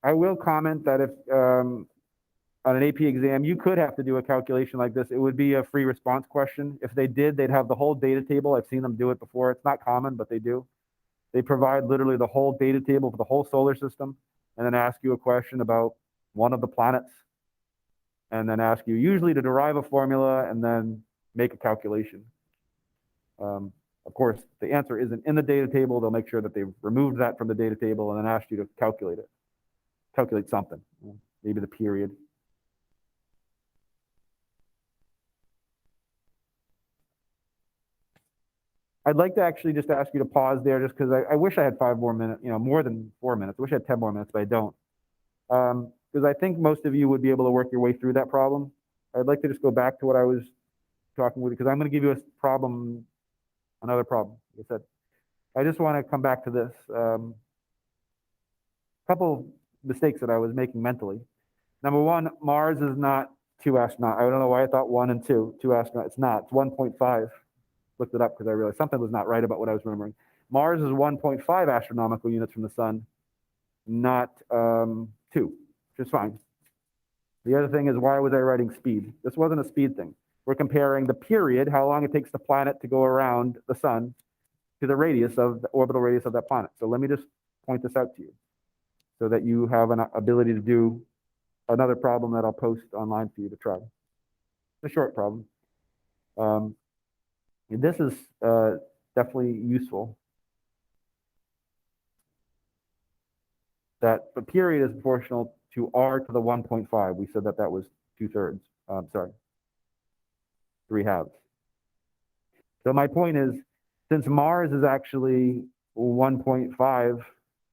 I will comment that if on an AP exam, you could have to do a calculation like this. It would be a free response question. If they did, they'd have the whole data table. I've seen them do it before. It's not common, but they do. They provide literally the whole data table for the whole solar system and then ask you a question about one of the planets and then ask you usually to derive a formula and then make a calculation. Of course, the answer isn't in the data table. They'll make sure that they've removed that from the data table and then ask you to calculate it, calculate something, maybe the period. I'd like to actually just ask you to pause there just because I wish I had 5 more minutes, more than 4 minutes. I wish I had 10 more minutes, but I don't. Because I think most of you would be able to work your way through that problem. I'd like to just go back to what I was talking with, because I'm going to give you a problem, another problem. Like I said, I just want to come back to this. Couple mistakes that I was making mentally. Number one, Mars is not 2 astronauts. I don't know why I thought 1 and 2 astronauts. It's not. It's 1.5. Looked it up because I realized something was not right about what I was remembering. Mars is 1.5 astronomical units from the sun, not 2, which is fine. The other thing is, why was I writing speed? This wasn't a speed thing. We're comparing the period, how long it takes the planet to go around the sun, to the radius of the orbital radius of that planet. So let me just point this out to you so that you have an ability to do another problem that I'll post online for you to try. It's a short problem. This is definitely useful. That the period is proportional to r to the 1.5. We said that that was 2/3. Sorry, 3/2. So my point is, since Mars is actually 1.5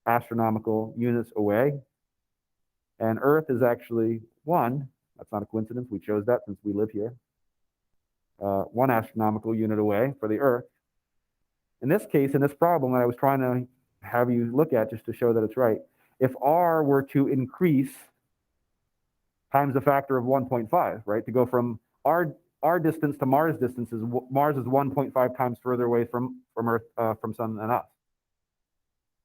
astronomical units away, and Earth is actually 1, that's not a coincidence. We chose that since we live here. 1 astronomical unit away for the Earth. In this case, in this problem that I was trying to have you look at just to show that it's right, if r were to increase times the factor of 1.5, right, to go from our distance to Mars distance, Mars is 1.5 times further away from Earth, from Sun than us.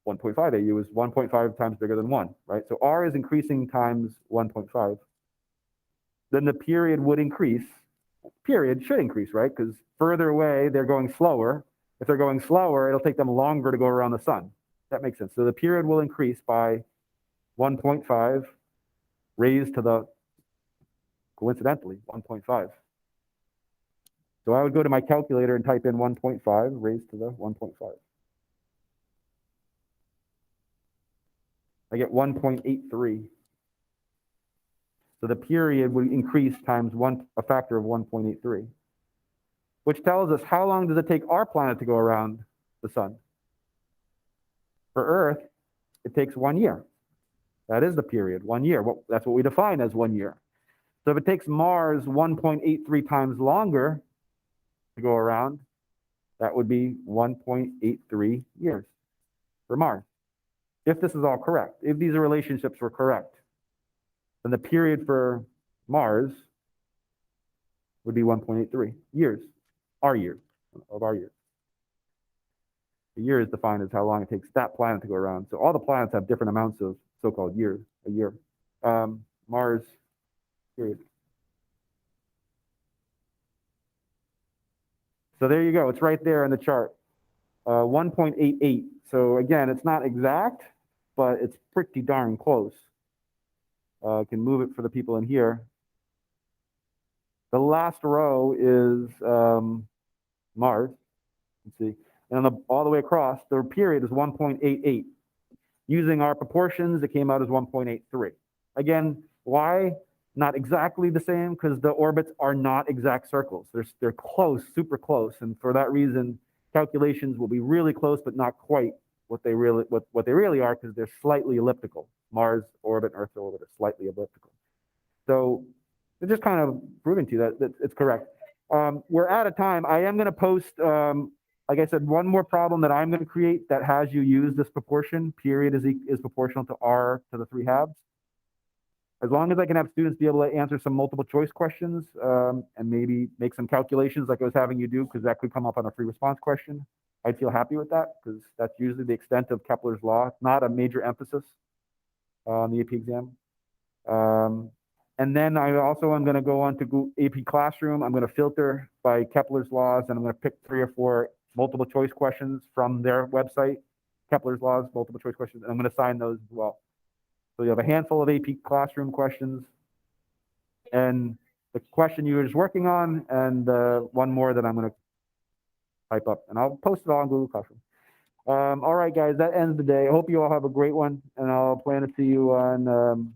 1.5 AU is 1.5 times bigger than 1, right? So r is increasing times 1.5. Then the period would increase. Period should increase, right? Because further away, they're going slower. If they're going slower, it'll take them longer to go around the sun. That makes sense. So the period will increase by 1.5 raised to the, coincidentally, 1.5. So I would go to my calculator and type in 1.5 raised to the 1.5. I get 1.83. So the period would increase times a factor of 1.83, which tells us how long does it take our planet to go around the sun? For Earth, it takes 1 year. That is the period, 1 year. That's what we define as 1 year. So if it takes Mars 1.83 times longer to go around, that would be 1.83 years for Mars. If this is all correct, if these relationships were correct, then the period for Mars would be 1.83 years, our year, of our year. The year is defined as how long it takes that planet to go around. So all the planets have different amounts of so-called years, a year. Mars, period. So there you go. It's right there in the chart. 1.88. So again, it's not exact, but it's pretty darn close. I can move it for the people in here. The last row is Mars. Let's see. And all the way across, the period is 1.88. Using our proportions, it came out as 1.83. Again, why not exactly the same? Because the orbits are not exact circles. They're close, super close, and for that reason, calculations will be really close, but not quite what they really are, because they're slightly elliptical. Mars orbit and Earth orbit are slightly elliptical. So they're just kind of proving to you that it's correct. We're out of time. I am going to post, like I said, one more problem that I'm going to create that has you use this proportion. Period is proportional to r to the 3 halves. As long as I can have students be able to answer some multiple choice questions and maybe make some calculations like I was having you do, because that could come up on a free response question, I'd feel happy with that, because that's usually the extent of Kepler's law. It's not a major emphasis on the AP exam. And then I also am going to go on to Google AP Classroom. I'm going to filter by Kepler's laws, and I'm going to pick 3 or 4 multiple choice questions from their website, Kepler's laws, multiple choice questions, and I'm going to assign those as well. So you have a handful of AP Classroom questions, and the question you were just working on, and one more that I'm going to type up, and I'll post it all on Google Classroom. All right, guys, that ends the day. I hope you all have a great one, and I'll plan to see you on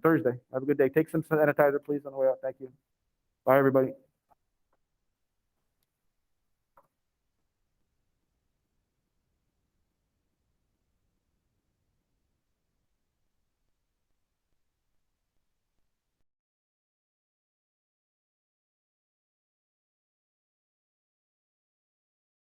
Thursday. Have a good day. Take some sanitizer, please, on the way out. Thank you. Bye, everybody.